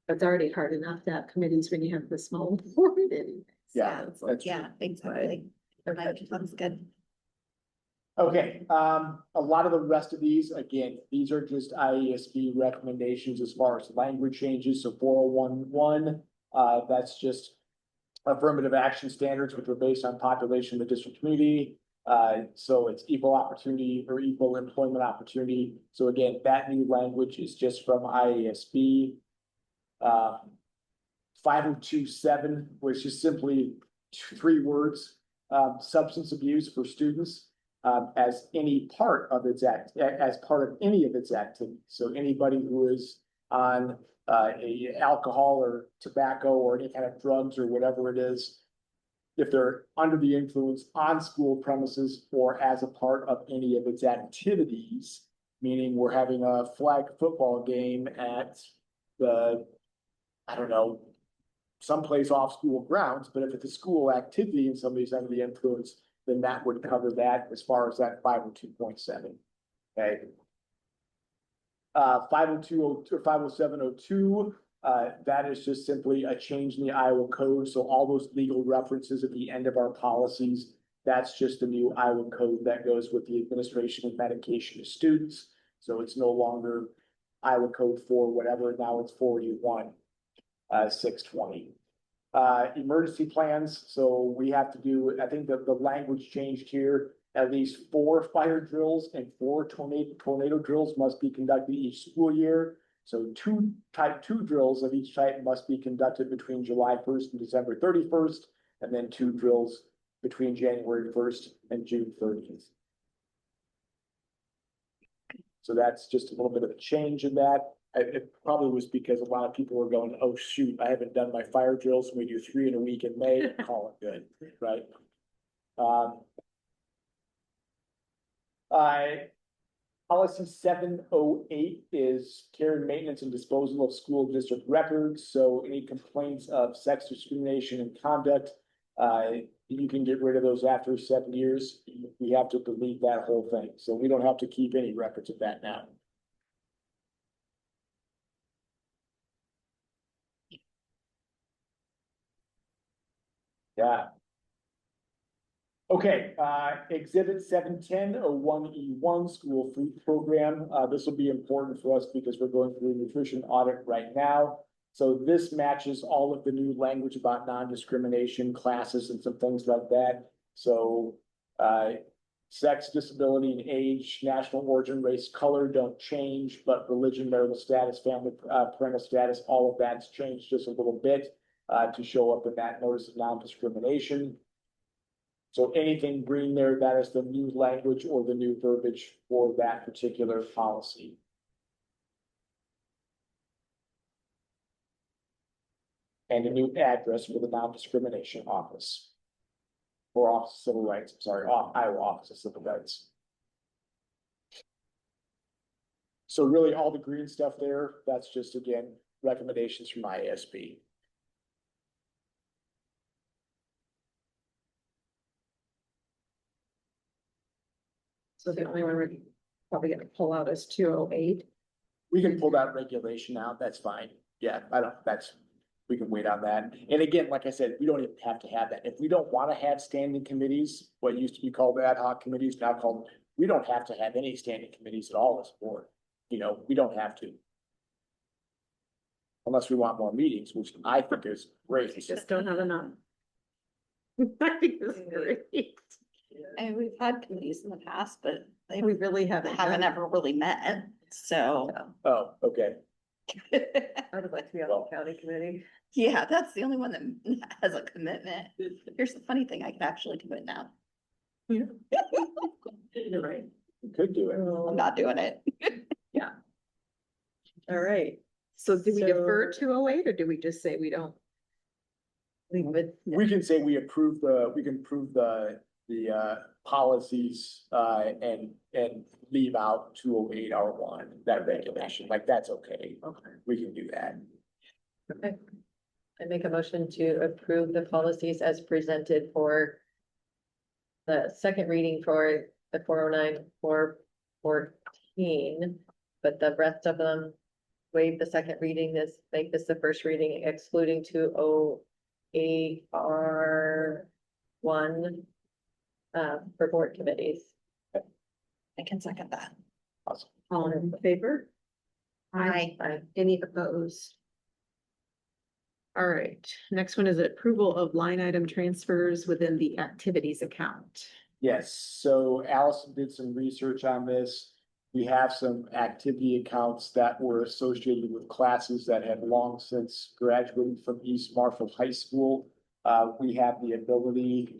it's already hard enough to have committees when you have the small board anyway. Yeah, It's like, that's true. yeah, exactly. That sounds good. Okay, a lot of the rest of these, again, these are just IASB recommendations as far as language changes, so 401(1), that's just affirmative action standards, which are based on population of the district community. So it's equal opportunity or equal employment opportunity. So again, that new language is just from IASB. 5027 was just simply 3 words, substance abuse for students. As any part of its as part of any of its activities. So anybody who is on alcohol or tobacco or any kind of drugs or whatever it is, if they're under the influence on school premises or as a part of any of its activities, meaning we're having a flag football game at the, I don't know, someplace off school grounds, but if it's a school activity and somebody's under the influence, then that would cover that as far as that 502.7. Okay. 502 or 50702, that is just simply a change in the Iowa code. So all those legal references at the end of our policies, that's just the new Iowa code that goes with the administration of medication to students. So it's no longer Iowa code 4 whatever, now it's 481, 620. Emergency plans, so we have to do, I think that the language changed here, at least 4 fire drills and 4 tornado drills must be conducted each school year. So 2 type 2 drills of each type must be conducted between July 1st and December 31st, and then 2 drills between January 1st and June 30th. So that's just a little bit of a change in that. It probably was because a lot of people were going, oh, shoot, I haven't done my fire drills. We do 3 in a week in May, call it good, right? Policy 708 is care and maintenance and disposal of school district records, so any complaints of sex discrimination and conduct. You can get rid of those after 7 years. We have to delete that whole thing, so we don't have to keep any records of that now. Yeah. Okay, exhibit 710-01E1 school food program. This will be important for us because we're going through a nutrition audit right now. So this matches all of the new language about non-discrimination classes and some things like that. So, sex, disability, and age, national origin, race, color don't change, but religion, marital status, family, parental status, all of that's changed just a little bit, to show up in that notice of non-discrimination. So anything green there, that is the new language or the new verbiage for that particular policy. And a new address for the non-discrimination office. Or Office of Civil Rights, I'm sorry, Iowa Office of Civil Rights. So really all the green stuff there, that's just again, recommendations from IASB. So the only one we're probably gonna pull out is 208. We can pull that regulation out, that's fine. Yeah, we can wait on that. And again, like I said, we don't even have to have that. If we don't want to have standing committees, what used to be called ad hoc committees, now called, we don't have to have any standing committees at all as a board. You know, we don't have to. Unless we want more meetings, which I think is great. Just don't have enough. I think it's great. And we've had committees in the past, but they We really haven't. done- ever really met, so. Oh, okay. I would like to be on the county committee. Yeah, that's the only one that has a commitment. Here's the funny thing, I can actually do it now. You're right. We could do it. I'm not doing it. All right. So do we So- defer 208 or do we just say we don't? We would, We can say we approve we can approve the policies, and leave out 208R1, that regulation, like, that's okay. okay. We can do that. Okay. I make a motion to approve the policies as presented for the second reading for the 409, 414, but the rest of them waive the second reading, make this the first reading excluding 208R1 for board committees. I can second that. Awesome. All in favor? Aye. Any opposed? All right, next one is approval of line item transfers within the activities account. Yes, so Allison did some research on this. We have some activity accounts that were associated with classes that had long since graduated from East Marshall High School. We have the ability,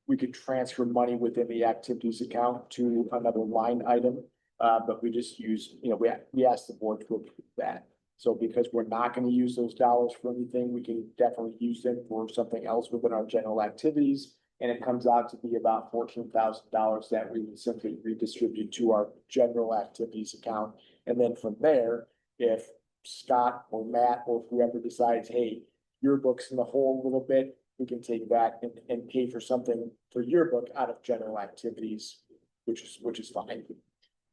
we could transfer money within the activities account to another line item. But we just use, we asked the board to approve that. So because we're not gonna use those dollars for anything, we can definitely use them for something else within our general activities. And it comes out to be about $14,000 that we would simply redistribute to our general activities account. And then from there, if Scott or Matt or whoever decides, hey, your book's in the hole a little bit, we can take that and pay for something for your book out of general activities, which is fine.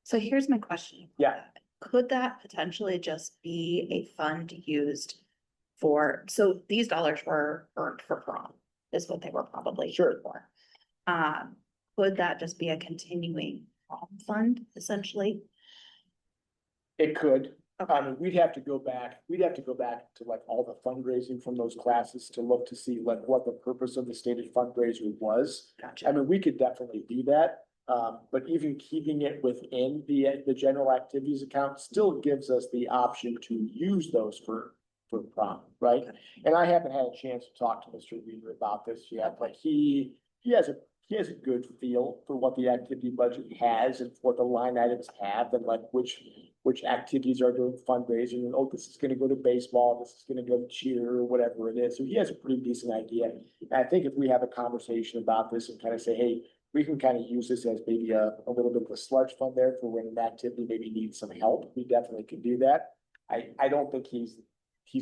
So here's my question. Yeah. Could that potentially just be a fund used for, so these dollars were earned for prom, is what they were probably Sure. for. Could that just be a continuing prom fund essentially? It could. Okay. I mean, we'd have to go back to like all the fundraising from those classes to look to see like what the purpose of the stated fundraiser was. I Gotcha. mean, we could definitely do that. But even keeping it within the general activities account still gives us the option to use those for prom, right? And I haven't had a chance to talk to Mr. Weaver about this yet, but he has a good feel for what the activity budget has and what the line items have and like which activities are doing fundraising and, oh, this is gonna go to baseball, this is gonna go to cheer or whatever it is. So he has a pretty decent idea. And I think if we have a conversation about this and kind of say, hey, we can kind of use this as maybe a little bit of a sludge fund there for when an activity maybe needs some help. We definitely can do that. I don't think he's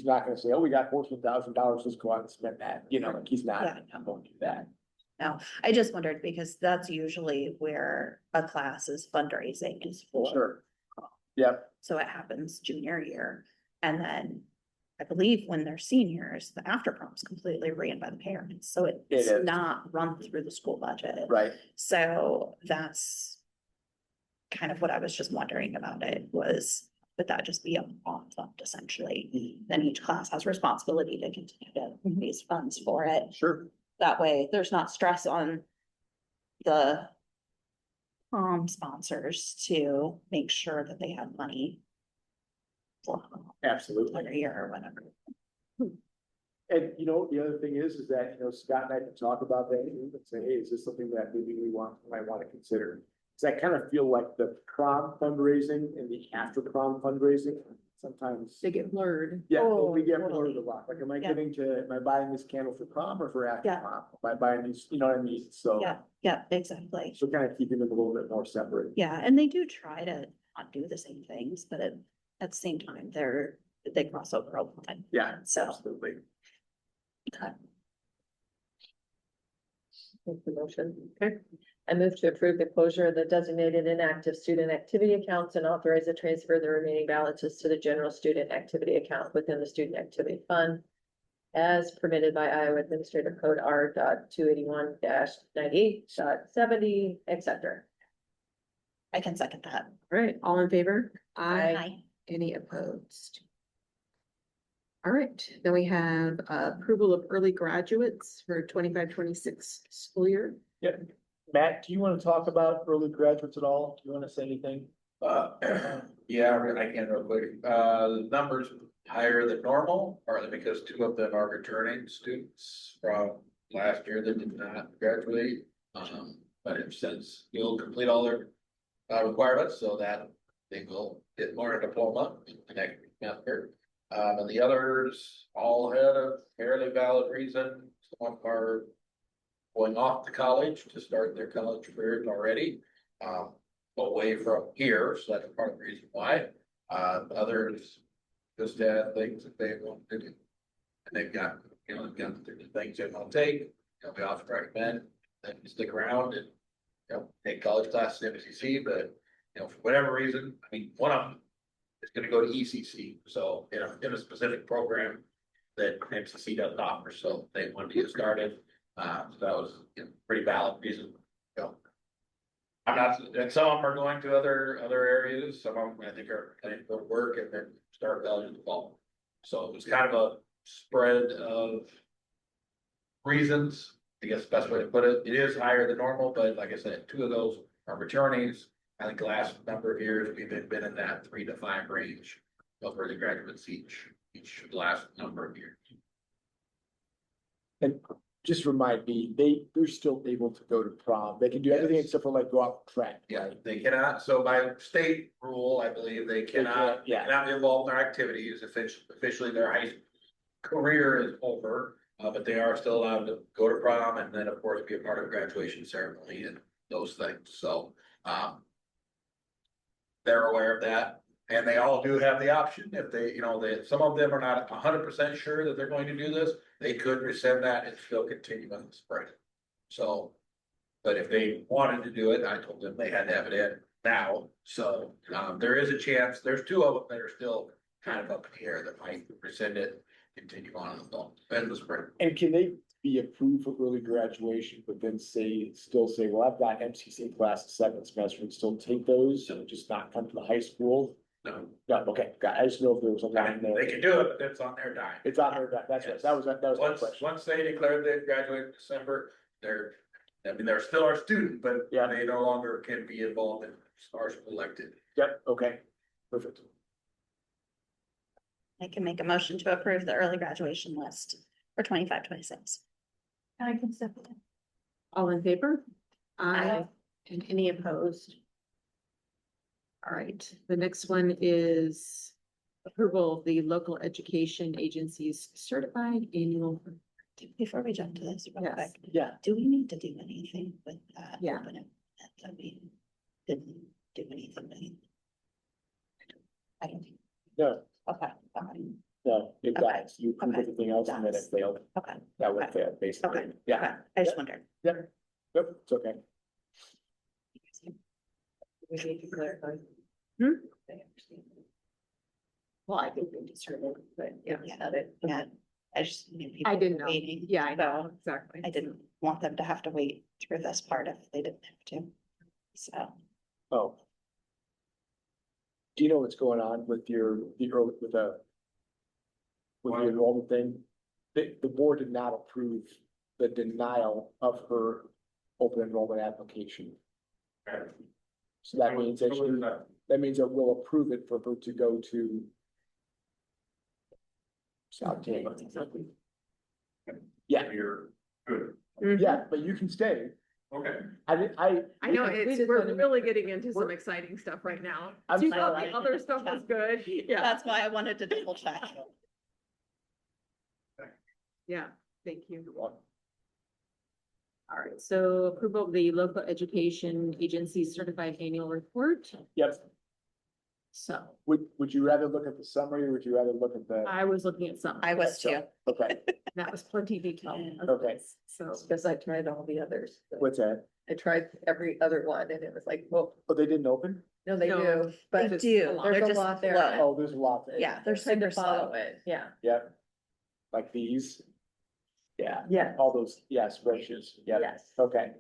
not gonna say, oh, we got $14,000, let's go out and spend that, you know, like he's not going to do that. No, I just wondered because that's usually where a class's fundraising is for. Sure. Yep, So it happens junior year. And then I believe when they're seniors, the after prom is completely ran by the parents. So it's is. not run through the school budget. right. So that's kind of what I was just wondering about it was, would that just be a bond fund essentially? Then each class has responsibility to continue to raise funds for it. Sure. That way, there's not stress on the sponsors to make sure that they have money for Absolutely. another year or whatever. And you know, the other thing is that, you know, Scott and I can talk about that and say, hey, is this something that maybe might want to consider? Cause I kind of feel like the prom fundraising and the after prom fundraising, sometimes. They get blurred. Yeah, Oh, we get totally. blurred a lot. Like, am I Yeah. am I buying this candle for prom or for after Yeah. prom? Am I buying these, you know what I mean? So. Yeah, exactly. So kind of keeping them a little bit more separate. Yeah, and they do try to not do the same things, but at the same time, they cross over all the time. Yeah, So. absolutely. Okay. Make the motion. Okay. I move to approve the closure of the designated inactive student activity accounts and authorize the transfer of the remaining balances to the general student activity account within the student activity fund as permitted by Iowa Administrative Code R.281-98.70, etc. I can second that. All right, all in favor? Aye. Any opposed? All right, then we have approval of early graduates for 25-26 school year. Yeah. Matt, do you want to talk about early graduates at all? Do you want to say anything? Yeah, I can real quick. The numbers higher than normal, partly because two of them are returning students from last year that did not graduate. But it says you'll complete all their requirements so that they will get more diploma in the next semester. And the others all had a fairly valid reason. Some are going off to college to start their college careers already, away from here, so that's part of the reason why. Others just had things that they want to do. And they've got, you know, they've got the things they want to take, you know, we often recommend them to stick around and, you know, take college classes at MCC, but, you know, for whatever reason, I mean, one of them is gonna go to ECC, so, you know, in a specific program that MCC doesn't offer, so they wanted to get started. So that was, you know, pretty valid reason, you know. I'm not, and some of them are going to other areas, some of them I think are going to go to work and then start college in the fall. So it was kind of a spread of reasons, I guess the best way to put it. It is higher than normal, but like I said, two of those are returnees. I think the last number of years, we've been in that 3 to 5 range of early graduates each last number of years. And just remind me, they're still able to go to prom. They can do everything Yes. except for like go out track. Yeah, they cannot, so by state rule, I believe they cannot, yeah. cannot be involved in their activities, officially their high school career is over. But they are still allowed to go to prom and then, of course, be a part of graduation ceremony and those things, so, they're aware of that. And they all do have the option, if they, you know, some of them are not 100% sure that they're going to do this, they could rescind that and still continue in the spring. So, but if they wanted to do it, I told them they had to have it in now, so, there is a chance, there's 2 of them that are still kind of up in the air that might rescind it, continue on in the fall, and the spring. And can they be approved for early graduation, but then still say, well, I've got MCC classes 2nd semester and still take those and just not come to the high school? No, No, okay, I just know if there was a line there. they can do it, but it's on their dime. It's on there, that's right, that was my question. Once they declare they graduate in December, they're still our student, but Yeah. they no longer can be involved in our school activity. Yep, okay, perfect. I can make a motion to approve the early graduation list for 25-26. I can second it. All in favor? Aye. And any opposed? All right, the next one is approval of the local education agency's certified annual. Before we jump to this, real Yes. quick, Yeah. do we need to do anything with that? Yeah. open enrollment that we didn't do anything with? I don't think, No, okay, okay, no, it Okay. does. You approve Okay. everything else and then it failed. okay, That would Okay. fail, basically. okay, Yeah. okay, I just wondered. Yep, yep, it's okay. We need to clarify. Hmm? They understand. Well, I think they just heard it, but yeah, Yeah. not it. Yeah, I just knew people I didn't were know. waiting. Yeah, I know, so exactly. I didn't want them to have to wait through this part if they didn't have to. So, Oh. Do you know what's going on with the early, with the enrollment thing? The board did not approve the denial of her open enrollment application. So that means that means that we'll approve it for her to go to South Tama. Yeah, You're good, yeah, but you can stay. okay. I know, We it's, just we're wanna make really sure. getting into some exciting stuff right now. I'm You sorry. thought the other stuff was good, yeah, that's why I wanted to double check. yeah, thank you. All right, so approval of the local education agency certified annual report, Yep, so would you rather look at the summary or would you rather look at the? I was looking at some. I was too. Okay, That was plenty detailed. Okay. So, Because I tried all the others. but what's that? I tried every other one and it was like, well, Oh, they didn't open? no, they No, do, but They do. there's They're a just lot there. slow. Oh, there's a lot. there. Yeah, they're Trying to super follow slow. it, yeah. Yep. Like these? Yeah, Yeah. all those, yeah, spreadsheets, yeah, Yes. okay.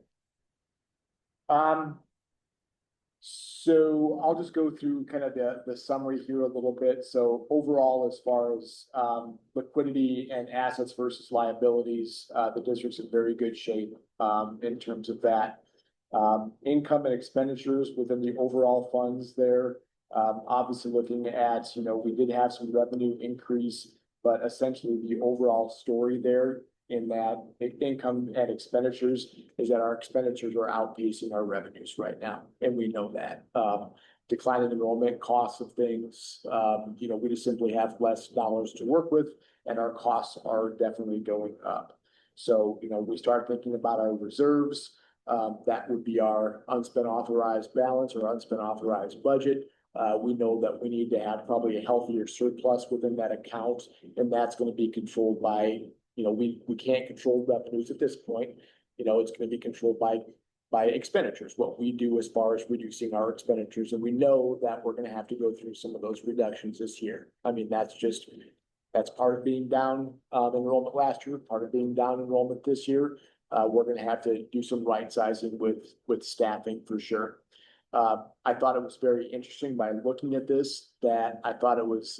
So I'll just go through kind of the summary here a little bit. So overall, as far as liquidity and assets versus liabilities, the district's in very good shape in terms of that. Income and expenditures within the overall funds there. Obviously looking at, we did have some revenue increase, but essentially the overall story there in that income and expenditures is that our expenditures are outpacing our revenues right now, and we know that. Decline in enrollment, costs of things, we just simply have less dollars to work with, and our costs are definitely going up. So, we start thinking about our reserves, that would be our unspent authorized balance or unspent authorized budget. We know that we need to have probably a healthier surplus within that account, and that's gonna be controlled by, we can't control revenues at this point. It's gonna be controlled by expenditures, what we do as far as reducing our expenditures, and we know that we're gonna have to go through some of those reductions this year. I mean, that's part of being down, enrollment last year, part of being down enrollment this year. We're gonna have to do some right sizing with staffing for sure. I thought it was very interesting by looking at this, that I thought it was,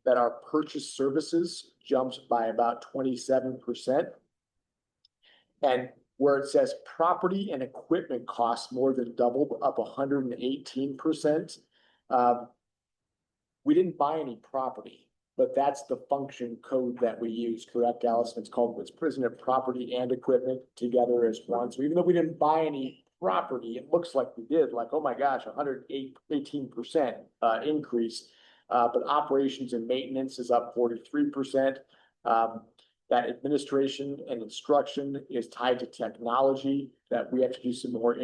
that our purchase services jumped by about 27%. And where it says property and equipment costs more than doubled, up 118%. We didn't buy any property, but that's the function code that we use, correct, Allison? It's president property and equipment together as one. So even though we didn't buy any property, it looks like we did, like, oh my gosh, 118% increase. But operations and maintenance is up 43%. That administration and instruction is tied to technology that we have to do some more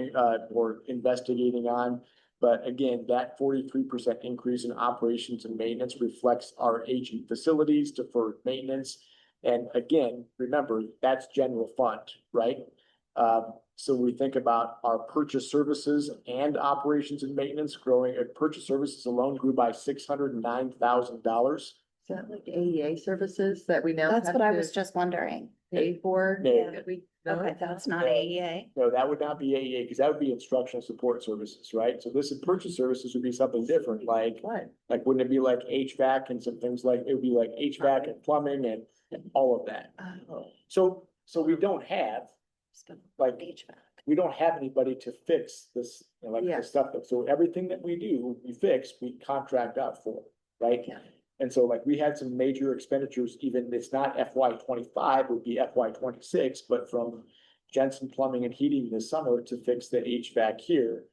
investigating on. But again, that 43% increase in operations and maintenance reflects our aging facilities, deferred maintenance. And again, remember, that's general fund, right? So we think about our purchase services and operations and maintenance growing. Purchase services alone grew by $609,000. Is that like AEA services that we now That's have what I to was just wondering. pay for? No. That we- no? Okay, that's not No. AEA. No, that would not be AEA, because that would be instructional support services, right? So this is purchase services would be something different, like What? wouldn't it be like HVAC and some things like, it would be like HVAC and plumbing and all of that. Oh. So we don't have, like, HVAC. we don't have anybody to fix this, like Yeah. the stuff that, so everything that we do, we fix, we contract out for, right? Yeah. And so like we had some major expenditures, even it's not FY 25, it would be FY 26, but from Jensen Plumbing and Heating this summer to fix the HVAC here.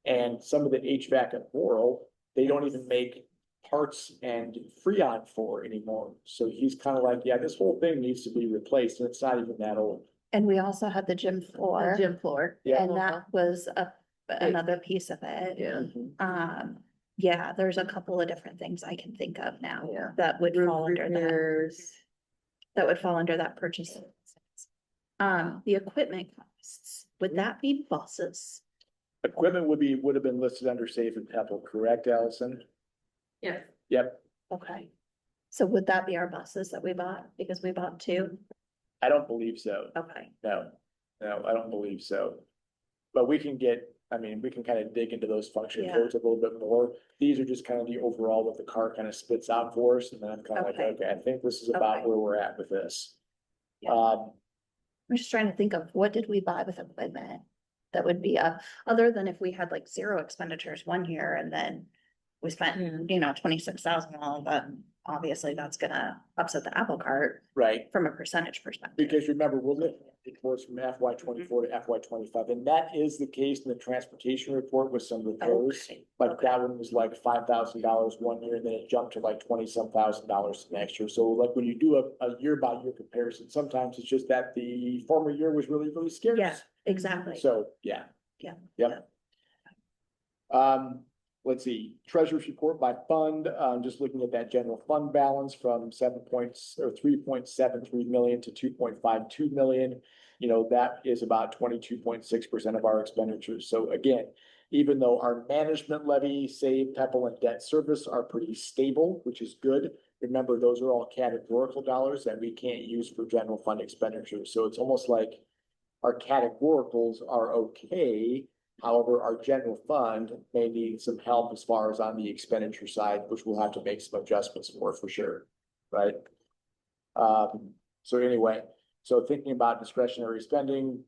And some of the HVAC at Laurel, they don't even make parts and Freon for anymore. So he's kind of like, yeah, this whole thing needs to be replaced and it's not even that old. And we also had the gym The floor, gym floor. Yeah. and that was another piece of it. Yeah. Yeah, there's a couple of different things I can think of now Yeah. that would fall Roof under that. repairs. That would fall under that purchase. The equipment costs, would that be buses? Equipment would have been listed under Safe and Pebble, correct, Allison? Yes. Yep, Okay. So would that be our buses that we bought? Because we bought two? I don't believe so. Okay, No, I don't believe so. But we can we can kind of dig into those function Yeah. codes a little bit more. These are just kind of the overall what the car kind of spits out for us, and then I'm kind of like, Okay. okay, I think this is about Okay. where we're at with this. Yeah. I'm just trying to think of what did we buy with equipment? That would be other than if we had like zero expenditures one year and then we spent, 26,000 on that. Obviously, that's gonna upset the apple cart Right, from a percentage perspective. because remember, we're looking at reports from FY '24 to FY '25, and that is the case in the transportation report with some repairs. Okay, Like okay. that one was like $5,000 one year, and then it jumped to like 20-some thousand dollars the next year. So like when you do a year by year comparison, sometimes it's just that the former year was really, really scarce. Yeah, exactly. So, yeah. Yeah. Yep. Let's see, treasurer's report by fund, just looking at that general fund balance from 3.73 million to 2.52 million. That is about 22.6% of our expenditures. So again, even though our management levy, save, Pepple and debt service are pretty stable, which is good. Remember, those are all categorical dollars that we can't use for general fund expenditures. So it's almost like our categoricals are okay. However, our general fund may need some help as far as on the expenditure side, which we'll have to make some adjustments for sure, right? So anyway, so thinking about discretionary spending,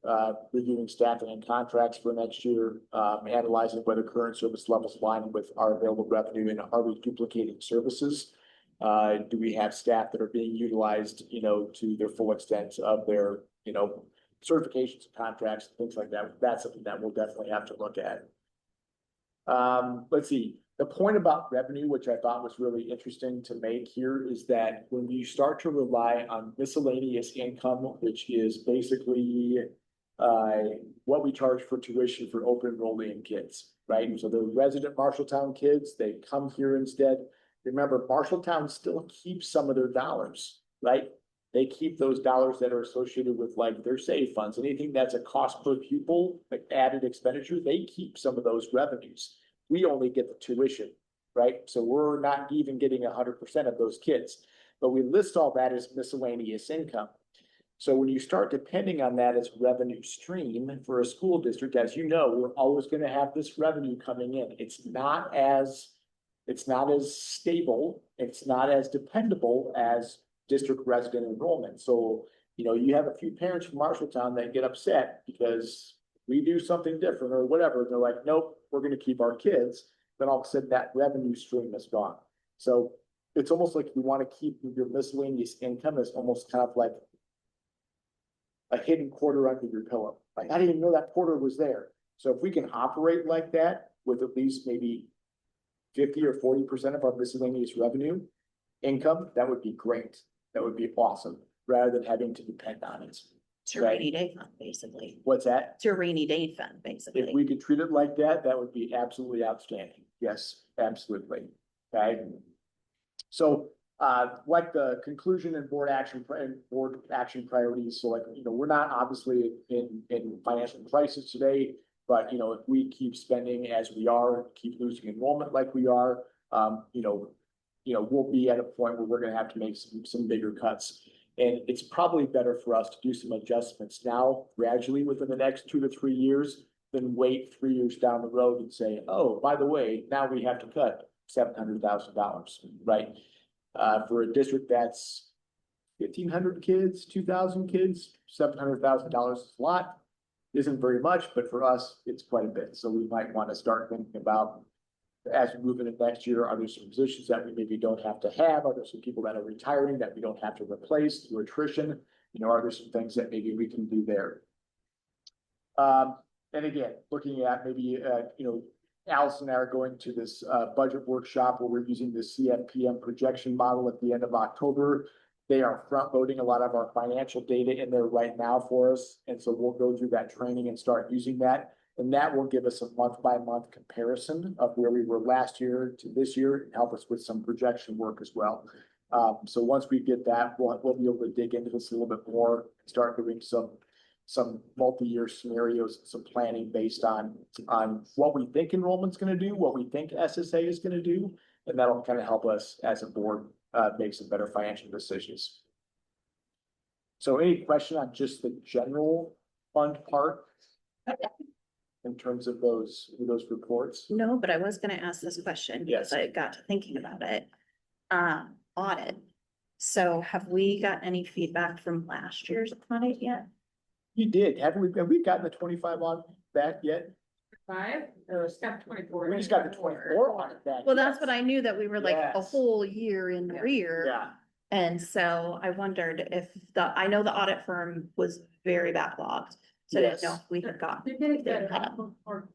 reviewing staffing and contracts for next year, analyzing whether current service levels align with our available revenue and are we duplicating services? Do we have staff that are being utilized, to their full extent of their, certifications, contracts, things like that. That's something that we'll definitely have to look at. Let's see, the point about revenue, which I thought was really interesting to make here, is that when you start to rely on miscellaneous income, which is basically what we charge for tuition for open enrolling kids, right? And so the resident Marshalltown kids, they come here instead. Remember, Marshalltown still keeps some of their dollars, right? They keep those dollars that are associated with like their save funds, anything that's a cost per pupil, like added expenditure, they keep some of those revenues. We only get the tuition, right? So we're not even getting 100% of those kids, but we list all that as miscellaneous income. So when you start depending on that as revenue stream for a school district, as you know, we're always going to have this revenue coming in. It's not as stable, it's not as dependable as district resident enrollment. So, you have a few parents from Marshalltown that get upset because we do something different or whatever. They're like, nope, we're going to keep our kids. Then all of a sudden that revenue stream is gone. So it's almost like you want to keep your miscellaneous income as almost kind of like a hidden quarter under your pillow. Like, I didn't even know that quarter was there. So if we can operate like that with at least maybe 50 or 40% of our miscellaneous revenue income, that would be great. That would be awesome, rather than having to depend on it. It's your rainy day fund, basically. What's that? It's your rainy day fund, If basically. we could treat it like that, that would be absolutely outstanding. Yes, absolutely. Okay. So, like the conclusion and board action priorities. So like, we're not obviously in financial crisis today, but if we keep spending as we are, keep losing enrollment like we are, we'll be at a point where we're gonna have to make some bigger cuts. And it's probably better for us to do some adjustments now gradually within the next 2 to 3 years than wait 3 years down the road and say, oh, by the way, now we have to cut $700,000, right? For a district that's 1,500 kids, 2,000 kids, $700,000 is a lot. Isn't very much, but for us, it's quite a bit. So we might want to start thinking about, as we move into next year, are there some positions that we maybe don't have to have? Are there some people that are retiring that we don't have to replace through attrition? Are there some things that maybe we can do there? And again, looking at maybe, Allison and I are going to this budget workshop where we're using the CFPM projection model at the end of October. They are front loading a lot of our financial data in there right now for us. And so we'll go through that training and start using that. And that will give us a month by month comparison of where we were last year to this year and help us with some projection work as well. So once we get that, we'll be able to dig into this a little bit more and start doing some multi-year scenarios, some planning based on what we think enrollment's gonna do, what we think SSA is gonna do. And that'll kind of help us as a board, make some better financial decisions. So any question on just the general fund part? In terms of those reports? No, but I was gonna ask this question because Yes. I got to thinking about it. Audit. So have we got any feedback from last year's audit yet? You did, have we gotten the 25 on back yet? 5, it's got 24. We just got the 24 on it back. Well, that's what I knew, that we were like a Yes. whole year in rear. Yeah, And so I wondered if I know the audit firm was very backlogged. So I didn't know Yes. if we had got They did get that, it. or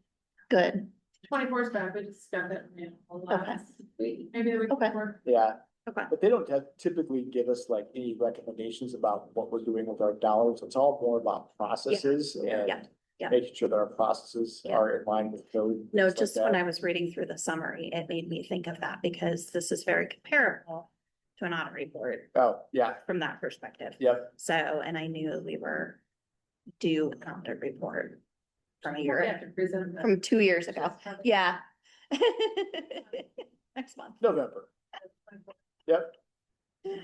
good. 24 is bad, but it's got that, last week, maybe the week Okay. before. yeah, Okay. but they don't typically give us like any recommendations about what we're doing with our dollars. It's all more about processes Yeah, and yeah. making sure that our processes Yeah. are in line with code. No, things like just when that. I was reading through the summary, it made me think of that because this is very comparable to an audit report Oh, yeah, from that perspective. yep, So, and I knew we were due an audit report from a year, Yeah, to present that. from 2 years ago. Yeah. Next month. November. Yep.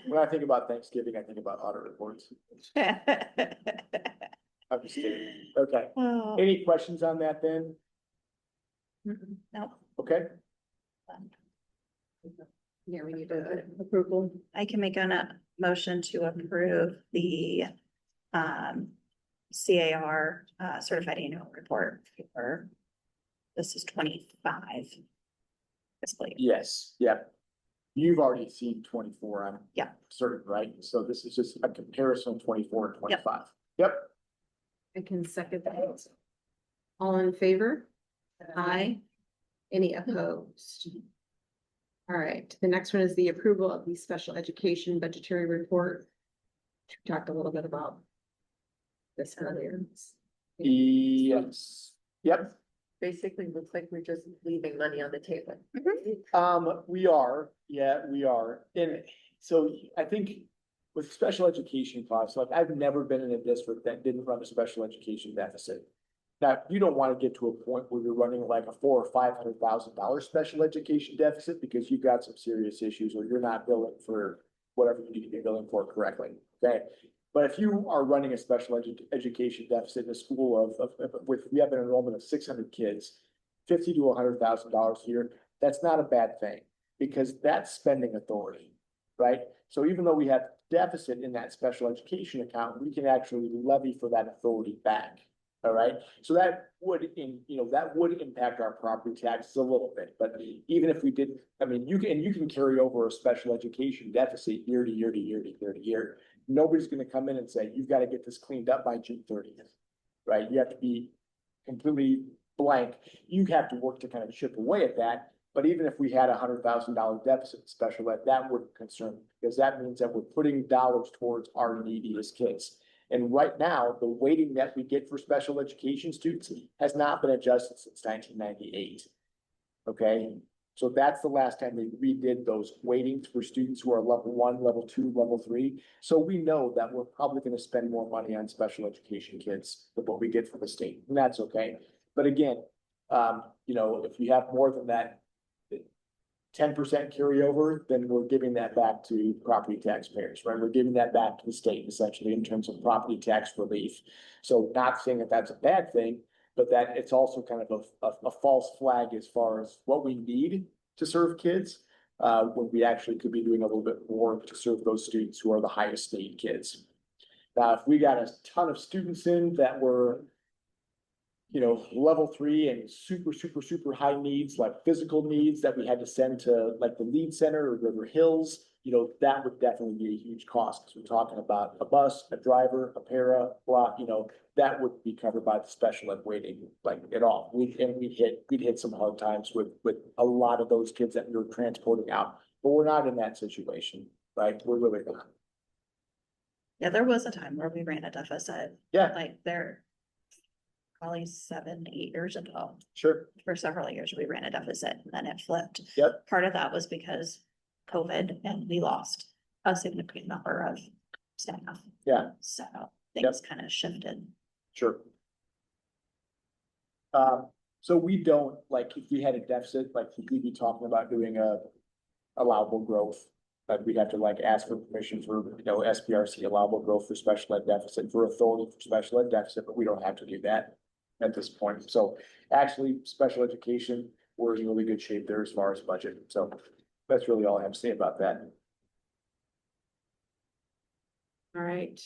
When I think about Thanksgiving, I think about audit reports. I'm just kidding. Okay. Oh, Any questions on that then? no, Okay, Yeah, we need approval. I can make a motion to approve the CAR certified annual report for, this is 25. Fiscal year. yes, yep. You've already seen 24, I'm Yeah. certain, right? So this is just a comparison of 24 and Yep. 25. Yep, I can second that. All in favor? Aye. Any opposed? All right, the next one is the approval of the special education budgetary report. We talked a little bit about this earlier. yes, yep. Basically, looks like we're just leaving money on the table. We are, yeah, we are. And so I think with special education costs, like I've never been in a district that didn't run a special education deficit. Now, you don't want to get to a point where you're running like a $400,000 or $500,000 special education deficit because you've got some serious issues or you're not billing for whatever you need to be billing for correctly, okay? But if you are running a special education deficit in a school we have an enrollment of 600 kids, $50,000 to $100,000 a year, that's not a bad thing because that's spending authority, right? So even though we have deficit in that special education account, we can actually levy for that authority back. All right, so that would that would impact our property taxes a little bit, but even if we did, I mean, you can carry over a special education deficit year to year to year to year to year. Nobody's gonna come in and say, you've got to get this cleaned up by June 30th. Right, you have to be completely blank. You have to work to kind of chip away at that. But even if we had $100,000 deficit in special ed, that wouldn't concern me because that means that we're putting dollars towards our neediest kids. And right now, the weighting that we get for special education students has not been adjusted since 1998. Okay, so that's the last time they redid those weightings for students who are level 1, level 2, level 3. So we know that we're probably going to spend more money on special education kids than what we get from the state, and that's okay. But again, if you have more than that 10% carryover, then we're giving that back to property taxpayers, right? We're giving that back to the state essentially in terms of property tax relief. So not saying that that's a bad thing, but that it's also kind of a false flag as far as what we need to serve kids. When we actually could be doing a little bit more to serve those students who are the highest need kids. Now, if we got a ton of students in that were level 3 and super high needs, like physical needs that we had to send to like the Lead Center or River Hills, that would definitely be a huge cost, because we're talking about a bus, a driver, a para, block, that would be covered by the special ed waiting, like at all. We'd hit some hard times with a lot of those kids that we were transporting out, but we're not in that situation, right? We're really not. Yeah, there was a time where we ran a deficit, Yeah, like there. Probably 7, 8 years ago, sure. for several years, we ran a deficit and then it flipped. Yep. Part of that was because COVID and we lost a significant number of staff. Yeah. So things kind of shifted. Sure. So we don't, like, if we had a deficit, like, we'd be talking about doing a allowable growth. But we'd have to like ask for permission for, SPRC allowable growth for special ed deficit, for authority for special ed deficit, but we don't have to do that at this point. So actually, special education, we're in really good shape there as far as budget. So that's really all I have to say about that. All right.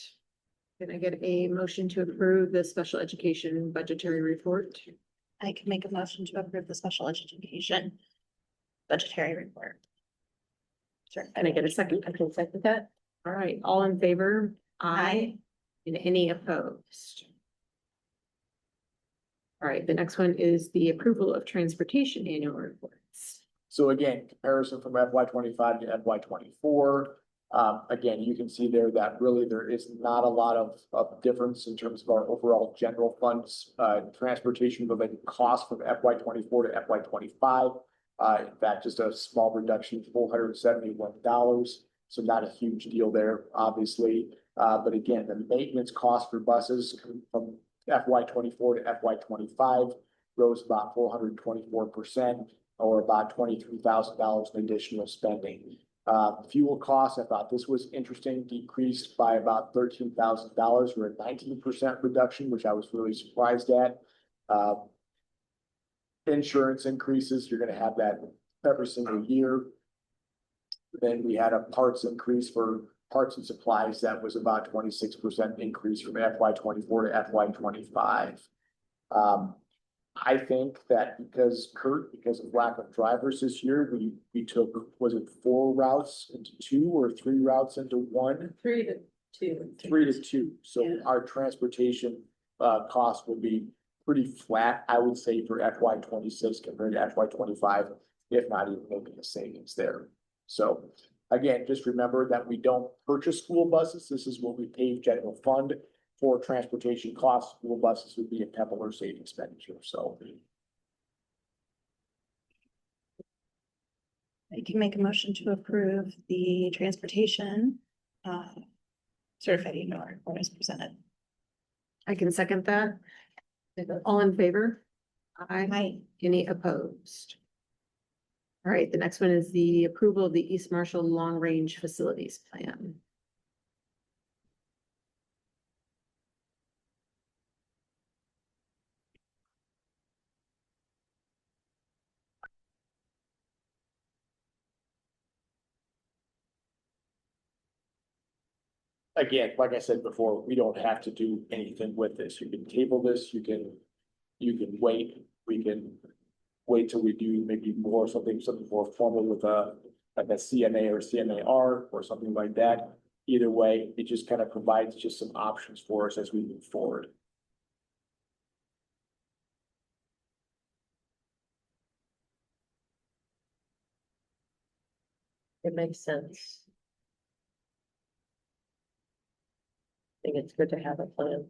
Can I get a motion to approve the special education budgetary report? I can make a motion to approve the special education budgetary report. Sure. Can I get a second? I can second that. All right, all in favor? Aye. And any opposed? All right, the next one is the approval of transportation annual reports. So again, comparison from FY 25 to FY 24. Again, you can see there that really there is not a lot of difference in terms of our overall general funds, transportation related costs from FY 24 to FY 25. In fact, just a small reduction, $471. So not a huge deal there, obviously. But again, the maintenance cost for buses from FY 24 to FY 25 rose about 424%, or about $23,000 in additional spending. Fuel costs, I thought this was interesting, decreased by about $13,000, or a 19% reduction, which I was really surprised at. Insurance increases, you're gonna have that every single year. Then we had a parts increase for parts and supplies that was about 26% increase from FY 24 to FY 25. I think that because of lack of drivers this year, we took, was it 4 routes into 2 or 3 routes into 1? 3 to 2. 3 to 2. So Yeah. our transportation cost will be pretty flat, I would say, for FY 26 compared to FY 25, if not even maybe a savings there. So again, just remember that we don't purchase school buses. This is what we pay general fund for transportation costs. School buses would be a Pebble or state expenditure, so. I can make a motion to approve the transportation certified annual report as presented. I can second that. All in favor? Aye. Any opposed? All right, the next one is the approval of the East Marshall Long Range Facilities Plan. Again, like I said before, we don't have to do anything with this. You can table this, you can wait, we can wait till we do maybe something more formal with like a CMA or CMAR or something like that. Either way, it just kind of provides just some options for us as we move forward. It makes sense. I think it's good to have a plan.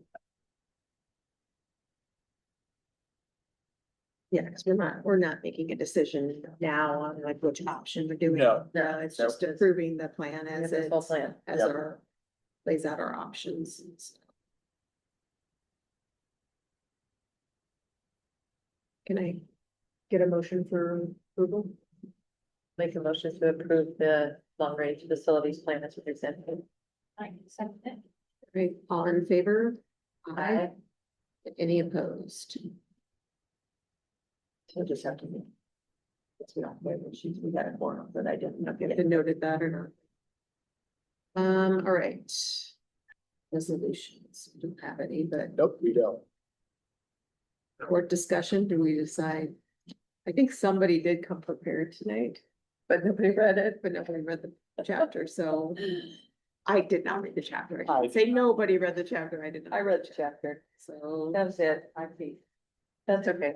Yeah, because we're not making a decision now on like which option we're doing. No. No, it's No. just approving the plan as This whole it, plan. as Yep. our, lays out our options. And stuff. Can I get a motion for approval? Make a motion to approve the long range facilities plan as presented. I can second it. Right, all in favor? Aye. Any opposed? So just have to. Guess we don't wait, we got a forum, but I didn't. If you noted that or not. All right. Resolutions, we don't have any, but Nope, we don't. court discussion, do we decide? I think somebody did come prepared tonight, But nobody read it. but nobody read chapter, so. I did not read the chapter. I I- can't say nobody read the chapter. I did not. I read the chapter. So, That was it. That's okay.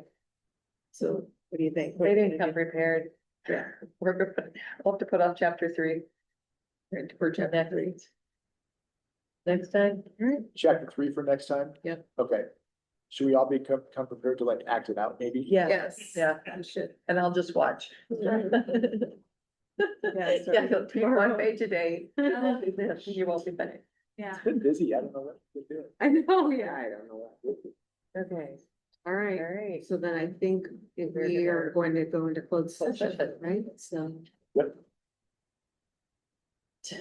so what do you think? They didn't come prepared. Yeah. We'll have to put off chapter 3. For chapter 3. Next time. Chapter 3 for next time? Yep. Okay. Should we all come prepared to like act it out, maybe? Yeah, Yes. yeah, You should. and I'll just watch. Yes, Yeah, you'll take one tomorrow. page a day. You won't be finished. Yeah. It's been busy, I don't know what to do. I know, yeah, I don't know what. Okay, All right, all right. so then I think if we are going to go into closed session, right? So. Yep. Do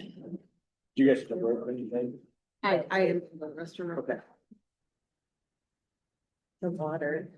you guys have or anything? I am in the restroom. Okay. The water.